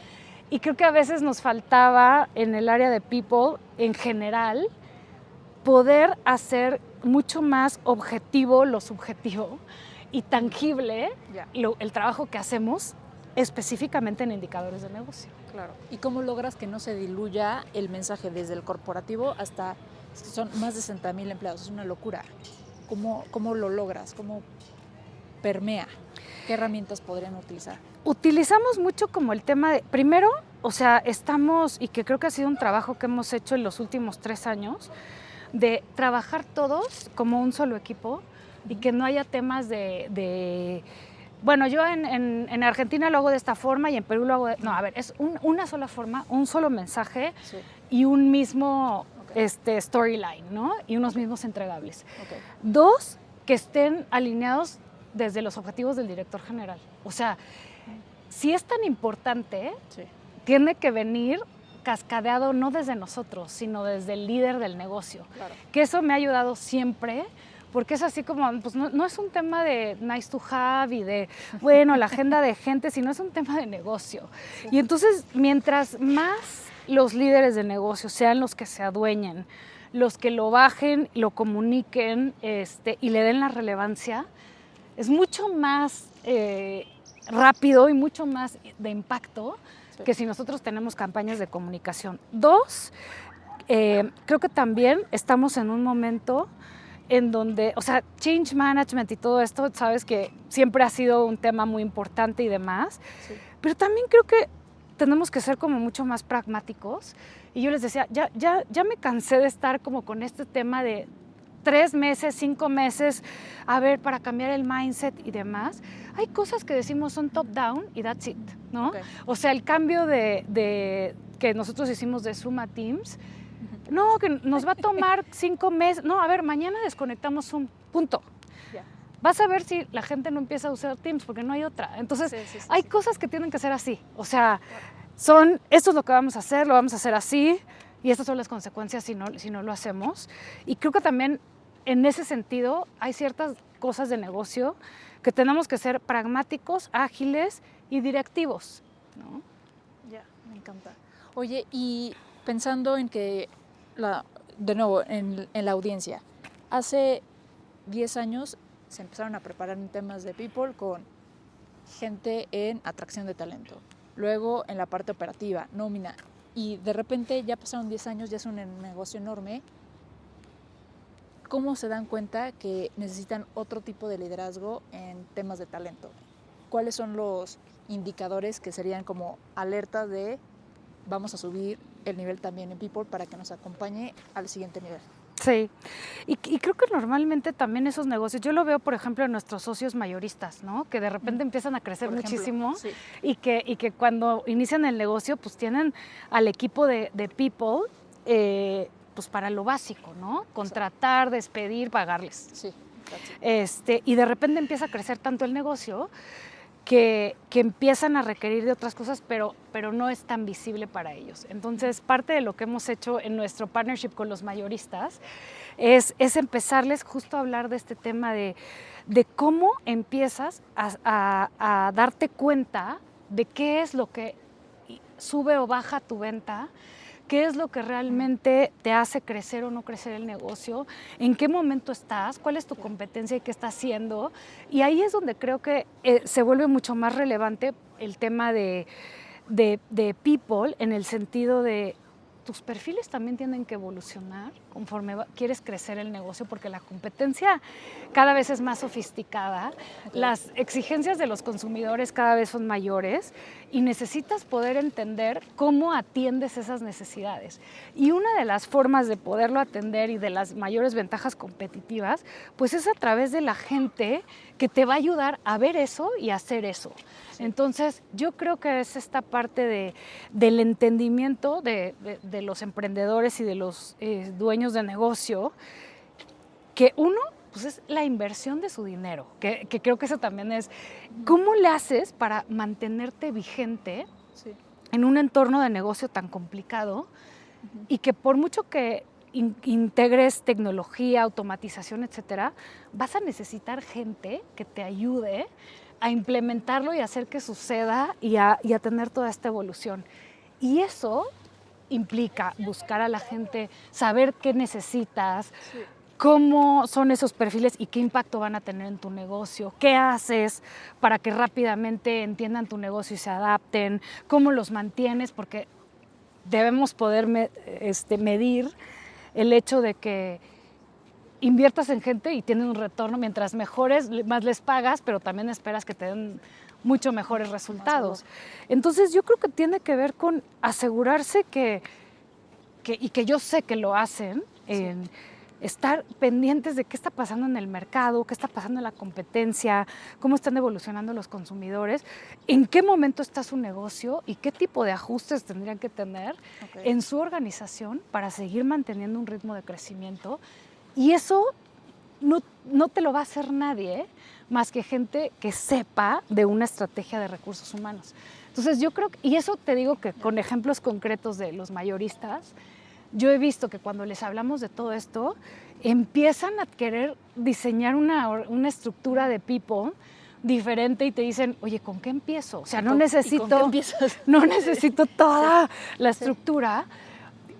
y creo que a veces nos faltaba en el área de People en general poder hacer mucho más objetivo lo subjetivo y tangible el trabajo que hacemos específicamente en indicadores de negocio. Claro. ¿Y cómo logras que no se diluya el mensaje desde el corporativo hasta, son más de 60,000 empleados? Es una locura. ¿Cómo lo logras? ¿Cómo permea? ¿Qué herramientas podrían utilizar? Utilizamos mucho como el tema de, primero, o sea, estamos, y que creo que ha sido un trabajo que hemos hecho en los últimos 3 años, de trabajar todos como un solo equipo y que no haya temas de bueno, yo en Argentina lo hago de esta forma y en Perú lo hago no, a ver, es una sola forma, un solo mensaje y un mismo storyline, ¿no? Y unos mismos entregables. 2, que estén alineados desde los objetivos del director general. O sea, si es tan importante, tiene que venir cascadeado no desde nosotros, sino desde el líder del negocio. Claro. Que eso me ha ayudado siempre, porque es así como, pues no es un tema de nice to have y de, bueno, la agenda de gente, sino es un tema de negocio. Y entonces, mientras más los líderes de negocio sean los que se adueñen, los que lo bajen, lo comuniquen y le den la relevancia, es mucho más rápido y mucho más de impacto que si nosotros tenemos campañas de comunicación. 2, creo que también estamos en un momento en donde, o sea, change management y todo esto, sabes que siempre ha sido un tema muy importante y demás, pero también creo que tenemos que ser como mucho más pragmáticos. Y yo les decía, ya me cansé de estar como con este tema de 3 meses, 5 meses, a ver, para cambiar el mindset y demás. Hay cosas que decimos son top-down y that's it, ¿no? O sea, el cambio de que nosotros hicimos de Zoom a Teams, no, que nos va a tomar 5 meses. No, a ver, mañana desconectamos Zoom, punto. Vas a ver si la gente no empieza a usar Teams porque no hay otra. Entonces, hay cosas que tienen que ser así. O sea, esto es lo que vamos a hacer así y estas son las consecuencias si no lo hacemos. Y creo que también en ese sentido hay ciertas cosas de negocio que tenemos que ser pragmáticos, ágiles y directivos, ¿no? Ya, me encanta. Oye, y pensando en que, de nuevo, en la audiencia, hace 10 años se empezaron a preparar en temas de People con gente en atracción de talento, luego en la parte operativa, nómina, y de repente ya pasaron 10 años, ya es un negocio enorme. ¿Cómo se dan cuenta que necesitan otro tipo de liderazgo en temas de talento? ¿Cuáles son los indicadores que serían como alerta de vamos a subir el nivel también en People para que nos acompañe al siguiente nivel? Sí, y creo que normalmente también esos negocios, yo lo veo por ejemplo en nuestros socios mayoristas, ¿no? Que de repente empiezan a crecer muchísimo y que cuando inician el negocio pues tienen al equipo de People pues para lo básico, ¿no? Contratar, despedir, pagarles. Sí. Y de repente empieza a crecer tanto el negocio que empiezan a requerir de otras cosas, pero no es tan visible para ellos. Entonces, parte de lo que hemos hecho en nuestro partnership con los mayoristas es empezarles justo a hablar de este tema de cómo empiezas a darte cuenta de qué es lo que sube o baja tu venta, qué es lo que realmente te hace crecer o no crecer el negocio, en qué momento estás, cuál es tu competencia y qué estás haciendo. Y ahí es donde creo que se vuelve mucho más relevante el tema de people, en el sentido de tus perfiles también tienen que evolucionar conforme quieres crecer el negocio, porque la competencia cada vez es más sofisticada, las exigencias de los consumidores cada vez son mayores y necesitas poder entender cómo atiendes esas necesidades. Y una de las formas de poderlo atender y de las mayores ventajas competitivas, pues es a través de la gente que te va a ayudar a ver eso y a hacer eso. Entonces, yo creo que es esta parte del entendimiento de los emprendedores y de los dueños de negocio, que uno, pues es la inversión de su dinero, que creo que eso también es, ¿cómo le haces para mantenerte vigente en un entorno de negocio tan complicado y que por mucho que integres tecnología, automatización, etcétera, vas a necesitar gente que te ayude a implementarlo y hacer que suceda y a tener toda esta evolución? Y eso implica buscar a la gente, saber qué necesitas, cómo son esos perfiles y qué impacto van a tener en tu negocio, qué haces para que rápidamente entiendan tu negocio y se adapten, cómo los mantienes, porque debemos poder medir el hecho de que inviertas en gente y tienen un retorno, mientras mejores, más les pagas, pero también esperas que te den mucho mejores resultados. Entonces yo creo que tiene que ver con asegurarse y que yo sé que lo hacen, en estar pendientes de qué está pasando en el mercado, qué está pasando en la competencia, cómo están evolucionando los consumidores, en qué momento está su negocio y qué tipo de ajustes tendrían que tener en su organización para seguir manteniendo un ritmo de crecimiento. Y eso no te lo va a hacer nadie más que gente que sepa de una estrategia de recursos humanos. Entonces yo creo, y eso te digo que con ejemplos concretos de los mayoristas, yo he visto que cuando les hablamos de todo esto, empiezan a querer diseñar una estructura de people diferente y te dicen, oye, ¿con qué empiezo? O sea, no necesito toda la estructura.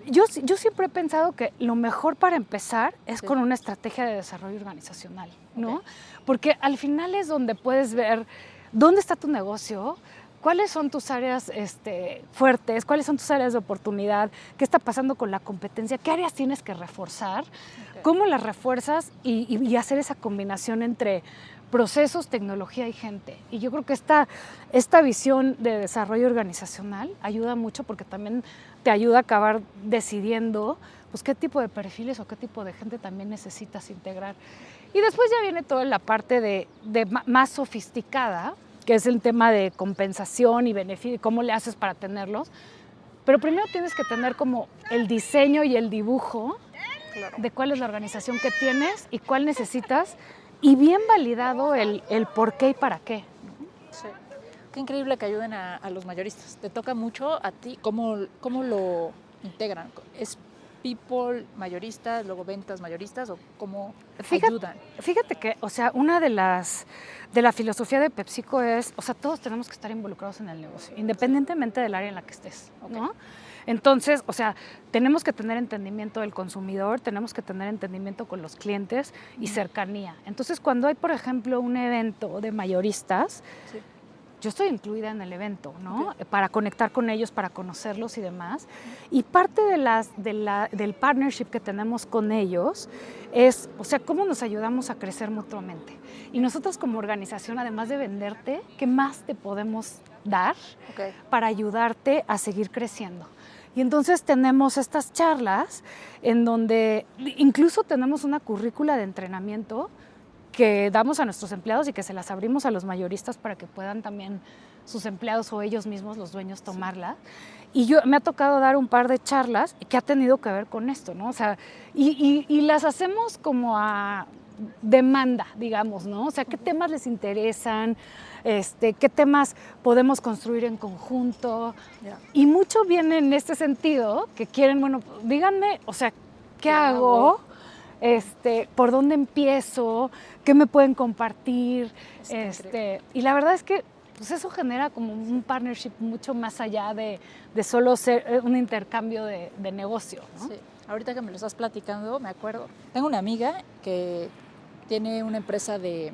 Yo siempre he pensado que lo mejor para empezar es con una estrategia de desarrollo organizacional, ¿no? Porque al final es donde puedes ver dónde está tu negocio, cuáles son tus áreas fuertes, cuáles son tus áreas de oportunidad, qué está pasando con la competencia, qué áreas tienes que reforzar, cómo las refuerzas y hacer esa combinación entre procesos, tecnología y gente. Y yo creo que esta visión de desarrollo organizacional ayuda mucho, porque también te ayuda a acabar decidiendo pues, qué tipo de perfiles o qué tipo de gente también necesitas integrar. Y después ya viene toda la parte de más sofisticada, que es el tema de compensación y beneficio, cómo le haces para tenerlos. Pero primero tienes que tener como el diseño y el dibujo de cuál es la organización que tienes y cuál necesitas, y bien validado el por qué y para qué. Sí. Qué increíble que ayuden a los mayoristas. ¿Te toca mucho a ti? ¿Cómo lo integran? ¿Es people mayoristas, luego ventas mayoristas, o cómo ayudan? Fíjate que, o sea, una de la filosofía de PepsiCo es, o sea, todos tenemos que estar involucrados en el negocio, independientemente del área en la que estés, ¿no? Entonces, o sea, tenemos que tener entendimiento del consumidor, tenemos que tener entendimiento con los clientes y cercanía. Entonces, cuando hay, por ejemplo, un evento de mayoristas, yo estoy incluida en el evento, ¿no? Para conectar con ellos, para conocerlos y demás. Y parte del partnership que tenemos con ellos es, o sea, cómo nos ayudamos a crecer mutuamente. Y nosotros como organización, además de venderte, ¿qué más te podemos dar para ayudarte a seguir creciendo? Y entonces tenemos estas charlas en donde incluso tenemos una currícula de entrenamiento que damos a nuestros empleados y que se las abrimos a los mayoristas para que puedan también sus empleados o ellos mismos, los dueños, tomarla. Y me ha tocado dar un par de charlas que ha tenido que ver con esto, ¿no? O sea, y las hacemos como demanda, digamos, ¿no? O sea, ¿qué temas les interesan? ¿Qué temas podemos construir en conjunto? Ya. Y mucho viene en este sentido, que quieren, bueno, díganme, o sea, ¿qué hago? ¿Por dónde empiezo? ¿Qué me pueden compartir? Y la verdad es que pues eso genera como un partnership mucho más allá de solo ser un intercambio de negocio, ¿no? Sí. Ahorita que me lo estás platicando, me acuerdo. Tengo una amiga que tiene una empresa que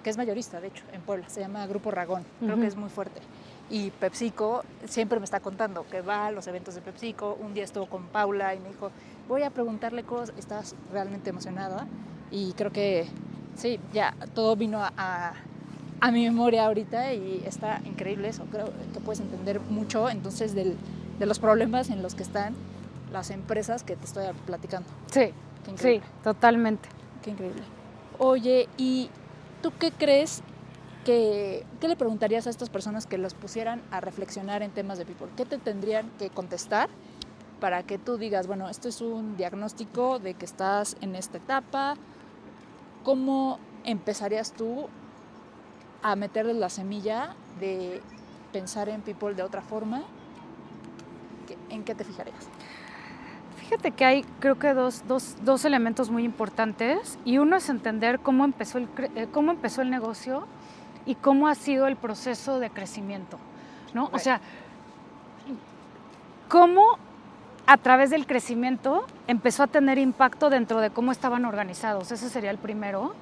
es mayorista, de hecho, en Puebla. Se llama Grupo Ragón. Creo que es muy fuerte. Y PepsiCo siempre me está contando que va a los eventos de PepsiCo. Un día estuvo con Paula y me dijo, voy a preguntarle cosas. Estás realmente emocionada. Y creo que sí, ya todo vino a mi memoria ahorita y está increíble eso. Creo que puedes entender mucho entonces de los problemas en los que están las empresas que te estoy platicando. Sí, sí, totalmente. Qué increíble. Oye, ¿y tú qué crees qué le preguntarías a estas personas que los pusieran a reflexionar en temas de people? ¿Qué te tendrían que contestar para que tú digas, bueno, esto es un diagnóstico de que estás en esta etapa? ¿Cómo empezarías tú a meterles la semilla de pensar en people de otra forma? ¿En qué te fijarías? Fíjate que hay, creo que dos elementos muy importantes, y uno es entender cómo empezó el negocio y cómo ha sido el proceso de crecimiento, ¿no? Right. O sea, cómo a través del crecimiento empezó a tener impacto dentro de cómo estaban organizados. Ese sería el primero,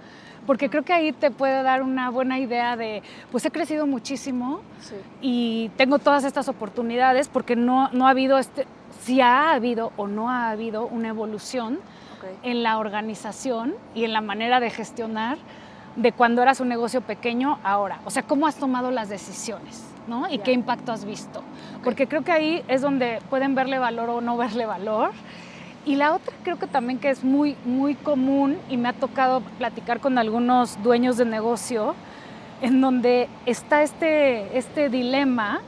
porque creo que ahí te puede dar una buena idea de, pues he crecido muchísimo, sí, y tengo todas estas oportunidades porque no ha habido si ha habido o no ha habido una evolución, okay, en la organización y en la manera de gestionar de cuando eras un negocio pequeño ahora. O sea, cómo has tomado las decisiones, ¿no? Y qué impacto has visto. Okay. Porque creo que ahí es donde pueden verle valor o no verle valor. Y la otra creo que también que es muy, muy común, y me ha tocado platicar con algunos dueños de negocio, en donde está este dilema,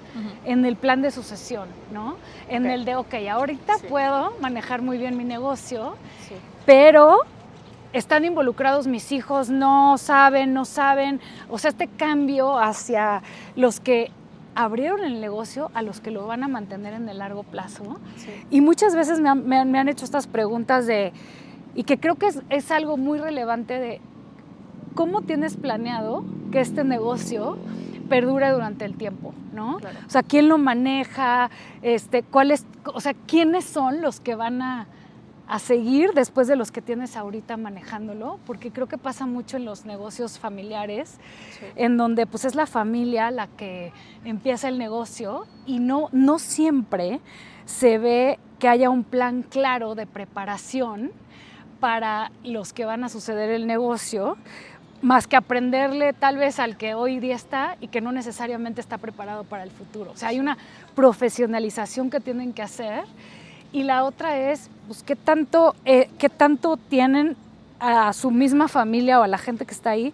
en el plan de sucesión, ¿no? En el de, ok, ahorita sí, puedo manejar muy bien mi negocio, sí, pero están involucrados mis hijos, no saben, o sea, este cambio hacia los que abrieron el negocio a los que lo van a mantener en el largo plazo. Sí. Y muchas veces me han hecho estas preguntas y que creo que es algo muy relevante de cómo tienes planeado que este negocio perdure durante el tiempo, ¿no? Claro. O sea, ¿quién lo maneja? ¿Quiénes son los que van a seguir después de los que tienes ahorita manejándolo? Porque creo que pasa mucho en los negocios familiares, sí, en donde pues es la familia la que empieza el negocio y no siempre se ve que haya un plan claro de preparación para los que van a suceder el negocio, más que aprenderle tal vez al que hoy día está y que no necesariamente está preparado para el futuro. O sea, hay una profesionalización que tienen que hacer. Y la otra es, pues, ¿qué tanto tienen a su misma familia o a la gente que está ahí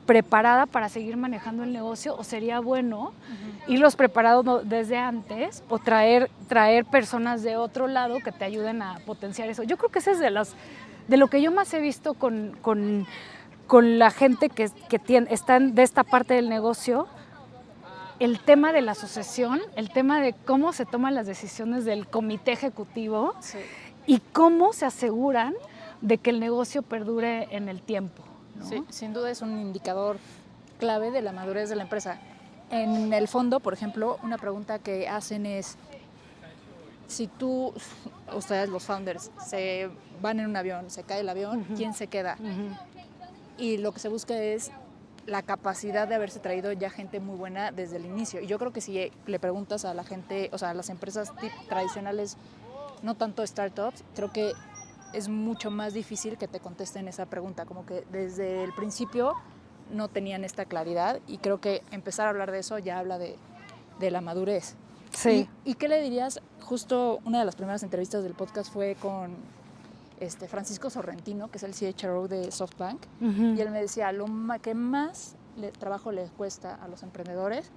preparada para seguir manejando el negocio? ¿O sería bueno irlos preparados desde antes o traer personas de otro lado que te ayuden a potenciar eso? Yo creo que ese es de lo que yo más he visto con la gente que está de esta parte del negocio. El tema de la sucesión, el tema de cómo se toman las decisiones del comité ejecutivo, sí, y cómo se aseguran de que el negocio perdure en el tiempo, ¿no? Sí, sin duda es un indicador clave de la madurez de la empresa. En el fondo, por ejemplo, una pregunta que hacen es, si ustedes los founders, se van en un avión, se cae el avión, ¿quién se queda? Y lo que se busca es la capacidad de haberse traído ya gente muy buena desde el inicio. Y yo creo que si le preguntas a la gente, o sea, a las empresas tradicionales, no tanto startups, creo que es mucho más difícil que te contesten esa pregunta, como que desde el principio no tenían esta claridad, y creo que empezar a hablar de eso ya habla de la madurez. Sí. ¿Y qué le dirías? Justo una de las primeras entrevistas del podcast fue con Francisco Sorrentino, que es el CHRO de SoftBank, y él me decía, lo que más trabajo les cuesta a los emprendedores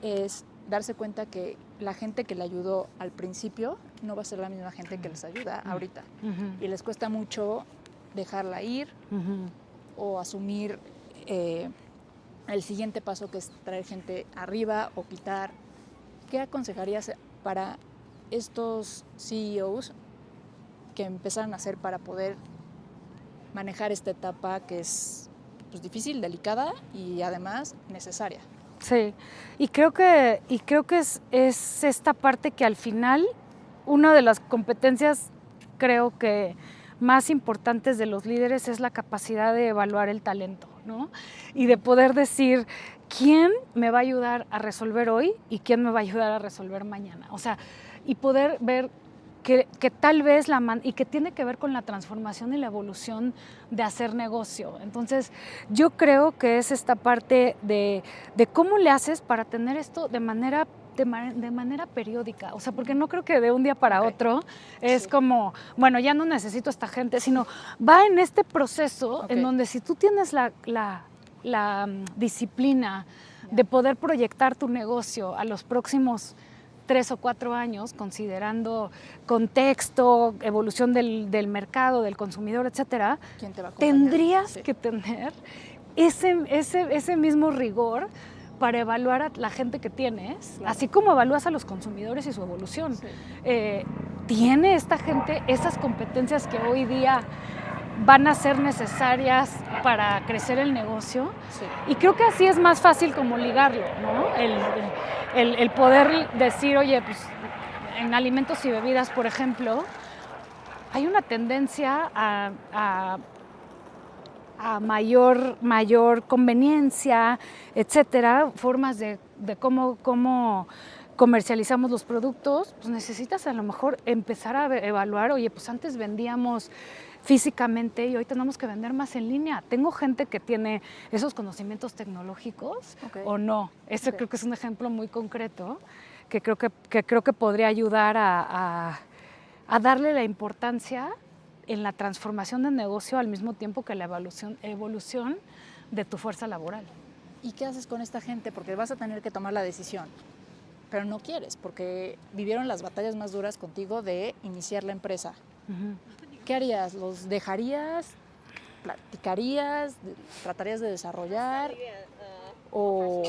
es darse cuenta que la gente que le ayudó al principio no va a ser la misma gente que les ayuda ahorita. Y les cuesta mucho dejarla ir, o asumir el siguiente paso, que es traer gente arriba o quitar. ¿Qué aconsejarías para estos CEOs que empezaron a hacer para poder manejar esta etapa que es pues, difícil, delicada y además necesaria? Sí, y creo que es esta parte que al final una de las competencias creo que más importantes de los líderes es la capacidad de evaluar el talento, ¿no? Y de poder decir quién me va a ayudar a resolver hoy y quién me va a ayudar a resolver mañana. O sea, y poder ver que tal vez y que tiene que ver con la transformación y la evolución de hacer negocio. Entonces, yo creo que es esta parte de cómo le haces para tener esto de manera periódica, o sea, porque no creo que de un día para otro es como, bueno, ya no necesito esta gente, sino va en este proceso en donde si tú tienes la disciplina de poder proyectar tu negocio a los próximos 3 o 4 años, considerando contexto, evolución del mercado, del consumidor, etcétera, ¿Quién te va a acompañar? Tendrías que tener ese mismo rigor para evaluar a la gente que tienes, claro, así como evalúas a los consumidores y su evolución. Sí. ¿Tiene esta gente esas competencias que hoy día van a ser necesarias para crecer el negocio? Sí. Y creo que así es más fácil como ligarlo, ¿no? El poder decir, oye, pues en alimentos y bebidas, por ejemplo, hay una tendencia a mayor conveniencia, etcétera, formas de cómo comercializamos los productos, pues necesitas a lo mejor empezar a evaluar, oye, pues antes vendíamos físicamente y hoy tenemos que vender más en línea. Tengo gente que tiene esos conocimientos tecnológicos o no. Ese creo que es un ejemplo muy concreto que creo que podría ayudar a darle la importancia en la transformación del negocio al mismo tiempo que la evolución de tu fuerza laboral. ¿Y qué haces con esta gente? Porque vas a tener que tomar la decisión, pero no quieres, porque vivieron las batallas más duras contigo de iniciar la empresa. Uh-huh. ¿Qué harías? ¿Los dejarías? ¿Platicarías? ¿Tratarías de desarrollar? ¿O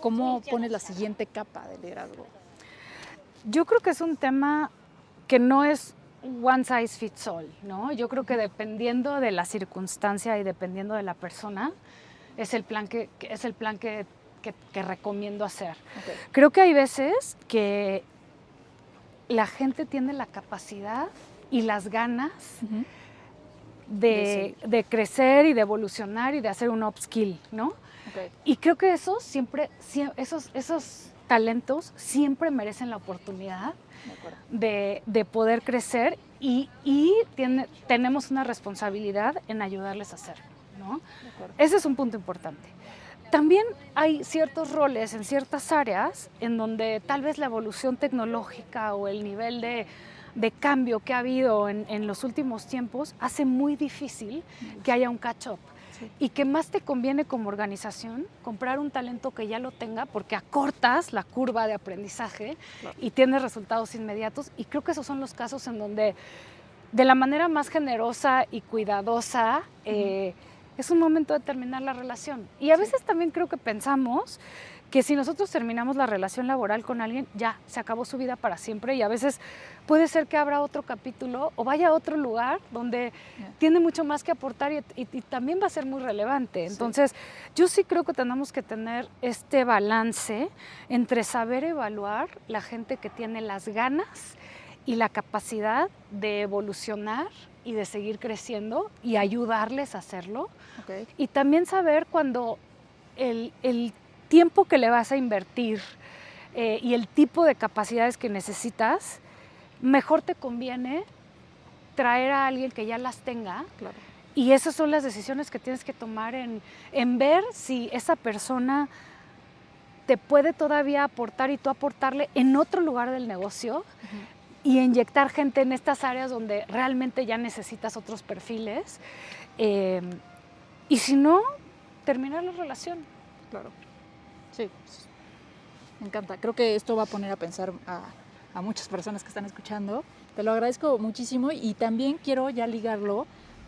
cómo pones la siguiente capa de liderazgo? Yo creo que es un tema que no es one size fits all, ¿no? Yo creo que dependiendo de la circunstancia y dependiendo de la persona, es el plan que recomiendo hacer. Okay. Creo que hay veces que la gente tiene la capacidad y las ganas de crecer y de evolucionar y de hacer un upskill, ¿no? Okay. Y creo que esos talentos siempre merecen la oportunidad de poder crecer y tenemos una responsabilidad en ayudarles a hacerlo, ¿no? Ese es un punto importante. También hay ciertos roles en ciertas áreas en donde tal vez la evolución tecnológica o el nivel de cambio que ha habido en los últimos tiempos hace muy difícil que haya un catch-up. Sí. Y que más te conviene como organización comprar un talento que ya lo tenga porque acortas la curva de aprendizaje, claro, y tienes resultados inmediatos. Y creo que esos son los casos en donde de la manera más generosa y cuidadosa es un momento de terminar la relación. Y a veces también creo que pensamos que si nosotros terminamos la relación laboral con alguien, ya, se acabó su vida para siempre, y a veces puede ser que abra otro capítulo o vaya a otro lugar donde tiene mucho más que aportar y también va a ser muy relevante. Entonces, yo sí creo que tenemos que tener este balance entre saber evaluar la gente que tiene las ganas y la capacidad de evolucionar y de seguir creciendo y ayudarles a hacerlo. Okay. Y también saber cuando el tiempo que le vas a invertir y el tipo de capacidades que necesitas, mejor te conviene traer a alguien que ya las tenga. Claro. Y esas son las decisiones que tienes que tomar en ver si esa persona te puede todavía aportar y tú aportarle en otro lugar del negocio. Uh-huh. Y inyectar gente en estas áreas donde realmente ya necesitas otros perfiles. Y si no, terminar la relación. Claro. Sí, me encanta. Creo que esto va a poner a pensar a muchas personas que están escuchando. Te lo agradezco muchísimo y también quiero ya ligarlo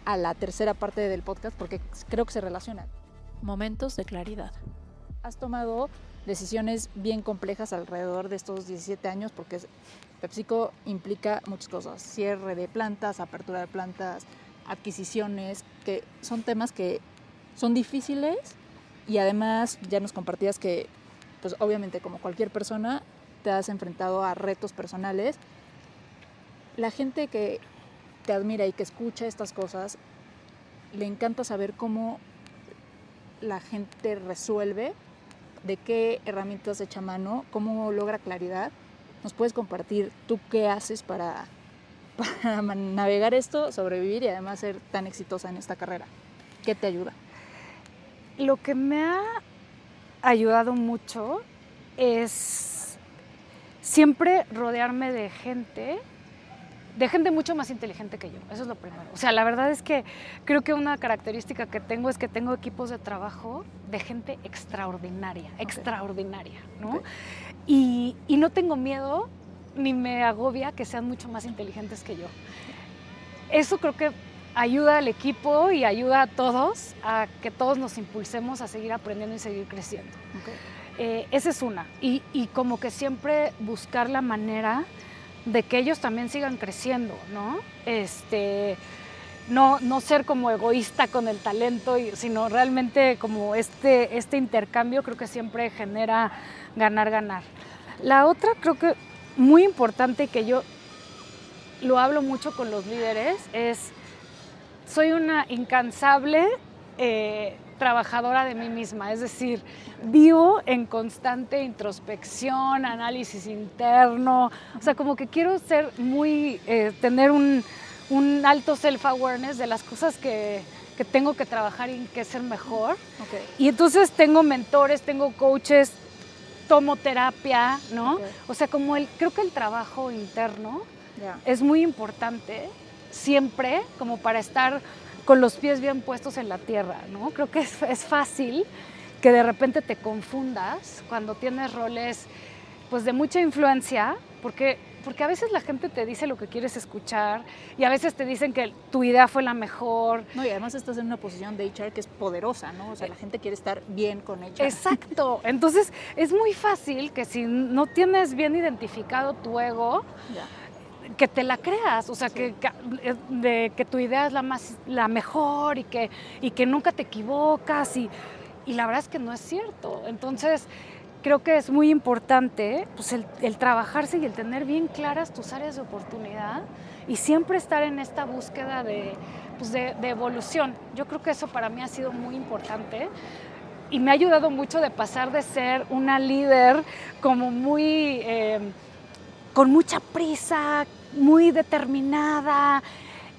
a la tercera parte del podcast porque creo que se relacionan. Momentos de claridad. Has tomado decisiones bien complejas alrededor de estos 17 años porque PepsiCo implica muchas cosas, cierre de plantas, apertura de plantas, adquisiciones, que son temas que son difíciles y además ya nos compartías que, pues obviamente como cualquier persona, te has enfrentado a retos personales. La gente que te admira y que escucha estas cosas, le encanta saber cómo la gente resuelve, de qué herramientas echa mano, cómo logra claridad. ¿Nos puedes compartir tú qué haces para navegar esto, sobrevivir y además ser tan exitosa en esta carrera? ¿Qué te ayuda? Lo que me ha ayudado mucho es siempre rodearme de gente mucho más inteligente que yo. Eso es lo primero. O sea, la verdad es que creo que una característica que tengo es que tengo equipos de trabajo de gente extraordinaria, ¿no? Okay. Y no tengo miedo ni me agobia que sean mucho más inteligentes que yo. Eso creo que ayuda al equipo y ayuda a todos a que todos nos impulsemos a seguir aprendiendo y seguir creciendo. Okay. Esa es una. Y como que siempre buscar la manera de que ellos también sigan creciendo, ¿no? No ser como egoísta con el talento, sino realmente como este intercambio creo que siempre genera ganar. La otra creo que muy importante que yo lo hablo mucho con los líderes es soy una incansable trabajadora de mí misma, es decir, vivo en constante introspección, análisis interno, o sea, como que quiero ser muy, tener un alto self-awareness de las cosas que tengo que trabajar y que ser mejor. Okay. Y entonces tengo mentores, tengo coaches, tomo terapia, ¿no? Okay. O sea, creo que el trabajo interno es muy importante siempre como para estar con los pies bien puestos en la tierra, ¿no? Creo que es fácil que de repente te confundas cuando tienes roles pues, de mucha influencia, porque a veces la gente te dice lo que quieres escuchar y a veces te dicen que tu idea fue la mejor. No, y además estás en una posición de HR que es poderosa, ¿no? O sea, la gente quiere estar bien con HR. Exacto. Entonces, es muy fácil que si no tienes bien identificado tu ego, que te la creas, o sea, sí. que tu idea es la mejor y que nunca te equivocas y la verdad es que no es cierto. Entonces, creo que es muy importante pues, el trabajarse y el tener bien claras tus áreas de oportunidad y siempre estar en esta búsqueda de evolución. Yo creo que eso para mí ha sido muy importante y me ha ayudado mucho de pasar de ser una líder como muy con mucha prisa, muy determinada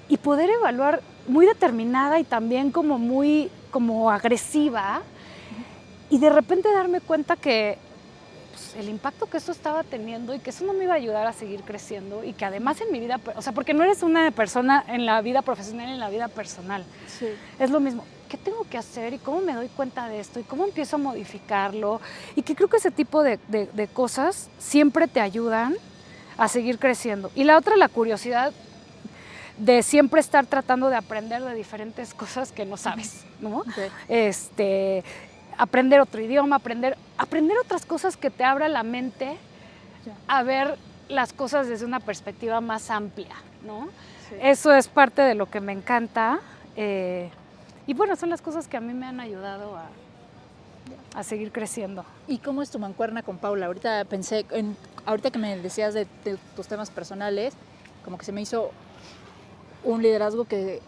y poder evaluar muy determinada y también como muy agresiva y de repente darme cuenta que pues, el impacto que eso estaba teniendo y que eso no me iba a ayudar a seguir creciendo y que además en mi vida, o sea, porque no eres una persona en la vida profesional y en la vida personal. Sí. Es lo mismo. ¿Qué tengo que hacer y cómo me doy cuenta de esto y cómo empiezo a modificarlo? Y que creo que ese tipo de cosas siempre te ayudan a seguir creciendo. Y la otra, la curiosidad de siempre estar tratando de aprender de diferentes cosas que no sabes, ¿no? Okay. Aprender otro idioma, aprender otras cosas que te abra la mente a ver las cosas desde una perspectiva más amplia, ¿no? Sí. Eso es parte de lo que me encanta y bueno, son las cosas que a mí me han ayudado a seguir creciendo. ¿Y cómo es tu mancuerna con Paula? Ahorita pensé, ahorita que me decías de tus temas personales, como que se me hizo un liderazgo que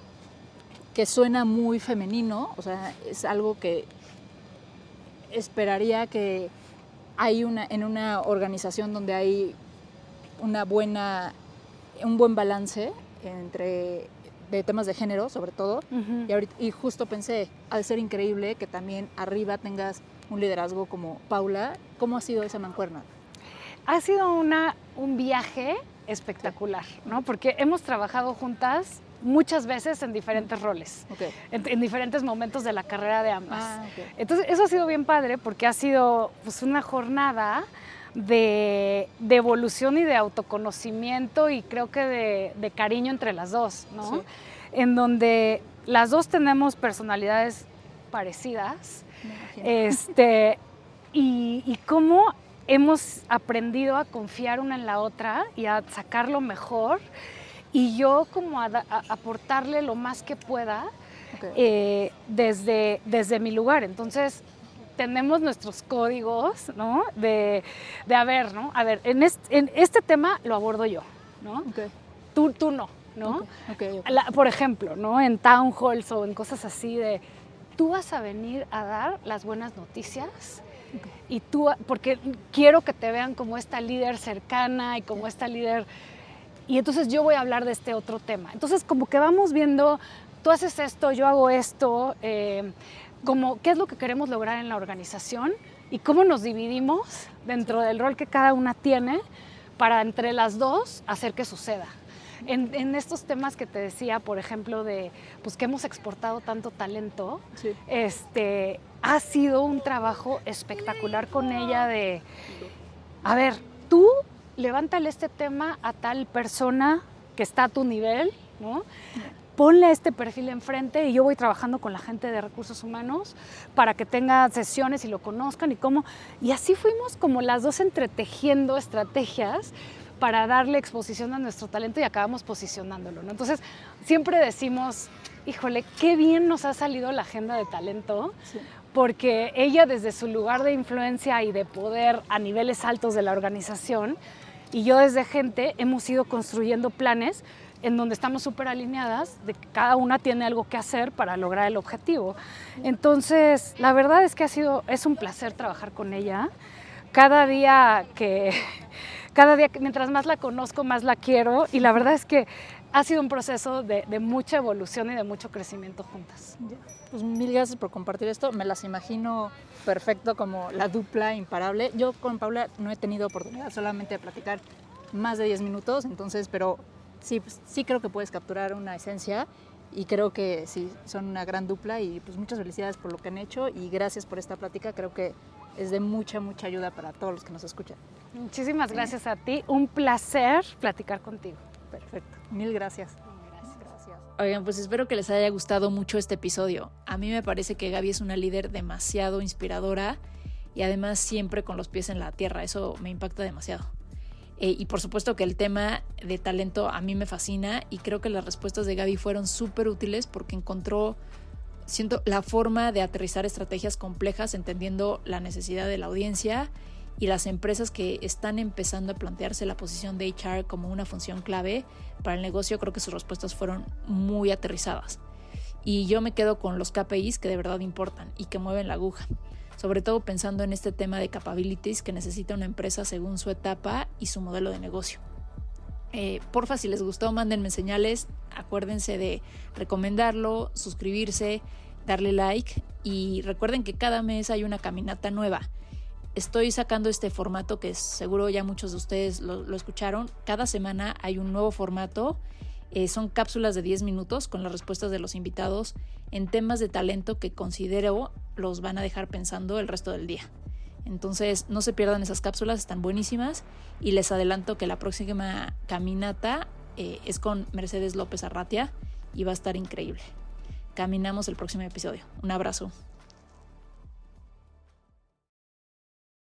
suena muy femenino, o sea, es algo que esperaría que en una organización donde hay un buen balance de temas de género, sobre todo, y justo pensé, al ser increíble que también arriba tengas un liderazgo como Paula. ¿Cómo ha sido esa mancuerna? Ha sido un viaje espectacular, ¿no? Porque hemos trabajado juntas muchas veces en diferentes roles, en diferentes momentos de la carrera de ambas. Entonces, eso ha sido bien padre porque ha sido pues, una jornada de evolución y de autoconocimiento y creo que de cariño entre las dos, ¿no? Sí. En donde las dos tenemos personalidades parecidas, y cómo hemos aprendido a confiar una en la otra y a sacar lo mejor, y yo como a aportarle lo más que pueda, desde mi lugar. Entonces tenemos nuestros códigos, ¿no? De a ver, ¿no? A ver, en este tema lo abordo yo, ¿no? Tú no, ¿no? Por ejemplo, ¿no? En town halls o en cosas así de, tú vas a venir a dar las buenas noticias, y tú, porque quiero que te vean como esta líder cercana y como esta líder, y entonces yo voy a hablar de este otro tema. Entonces como que vamos viendo, tú haces esto, yo hago esto, como qué es lo que queremos lograr en la organización y cómo nos dividimos dentro del rol que cada una tiene para entre las dos hacer que suceda. En estos temas que te decía, por ejemplo, de pues que hemos exportado tanto talento, sí. Ha sido un trabajo espectacular con ella de, a ver, tú levántale este tema a tal persona que está a tu nivel, ¿no? Ponle este perfil enfrente y yo voy trabajando con la gente de recursos humanos para que tenga sesiones y lo conozcan y cómo. Y así fuimos como las dos entretejiendo estrategias para darle exposición a nuestro talento y acabamos posicionándolo, ¿no? Entonces, siempre decimos, híjole, qué bien nos ha salido la agenda de talento, sí. Porque ella desde su lugar de influencia y de poder a niveles altos de la organización y yo desde gente hemos ido construyendo planes en donde estamos súper alineadas de que cada una tiene algo que hacer para lograr el objetivo. Entonces, la verdad es que es un placer trabajar con ella. Cada día mientras más la conozco, más la quiero, y la verdad es que ha sido un proceso de mucha evolución y de mucho crecimiento juntas. Pues mil gracias por compartir esto, me las imagino perfecto como la dupla imparable. Yo con Paula no he tenido oportunidad solamente de platicar más de 10 minutos, entonces, pero sí, pues, sí creo que puedes capturar una esencia y creo que sí, son una gran dupla y pues muchas felicidades por lo que han hecho y gracias por esta plática, creo que es de mucha ayuda para todos los que nos escuchan. Muchísimas gracias a ti, un placer platicar contigo. Perfecto, mil gracias. Oigan, pues espero que les haya gustado mucho este episodio. A mí me parece que Gaby es una líder demasiado inspiradora y además siempre con los pies en la tierra, eso me impacta demasiado. Y por supuesto que el tema de talento a mí me fascina y creo que las respuestas de Gaby fueron súper útiles porque encontró, siento, la forma de aterrizar estrategias complejas entendiendo la necesidad de la audiencia y las empresas que están empezando a plantearse la posición de HR como una función clave para el negocio. Creo que sus respuestas fueron muy aterrizadas. Y yo me quedo con los KPIs que de verdad importan y que mueven la aguja. Sobre todo pensando en este tema de capabilities que necesita una empresa según su etapa y su modelo de negocio. Porfa, si les gustó, mándenme señales. Acuérdense de recomendarlo, suscribirse, darle like y recuerden que cada mes hay una caminata nueva. Estoy sacando este formato que seguro ya muchos de ustedes lo escucharon. Cada semana hay un nuevo formato. Son cápsulas de 10 minutos con las respuestas de los invitados en temas de talento que considero los van a dejar pensando el resto del día. Entonces no se pierdan esas cápsulas, están buenísimas y les adelanto que la próxima caminata es con Mercedes López Arratia y va a estar increíble. Caminamos el próximo episodio. Un abrazo.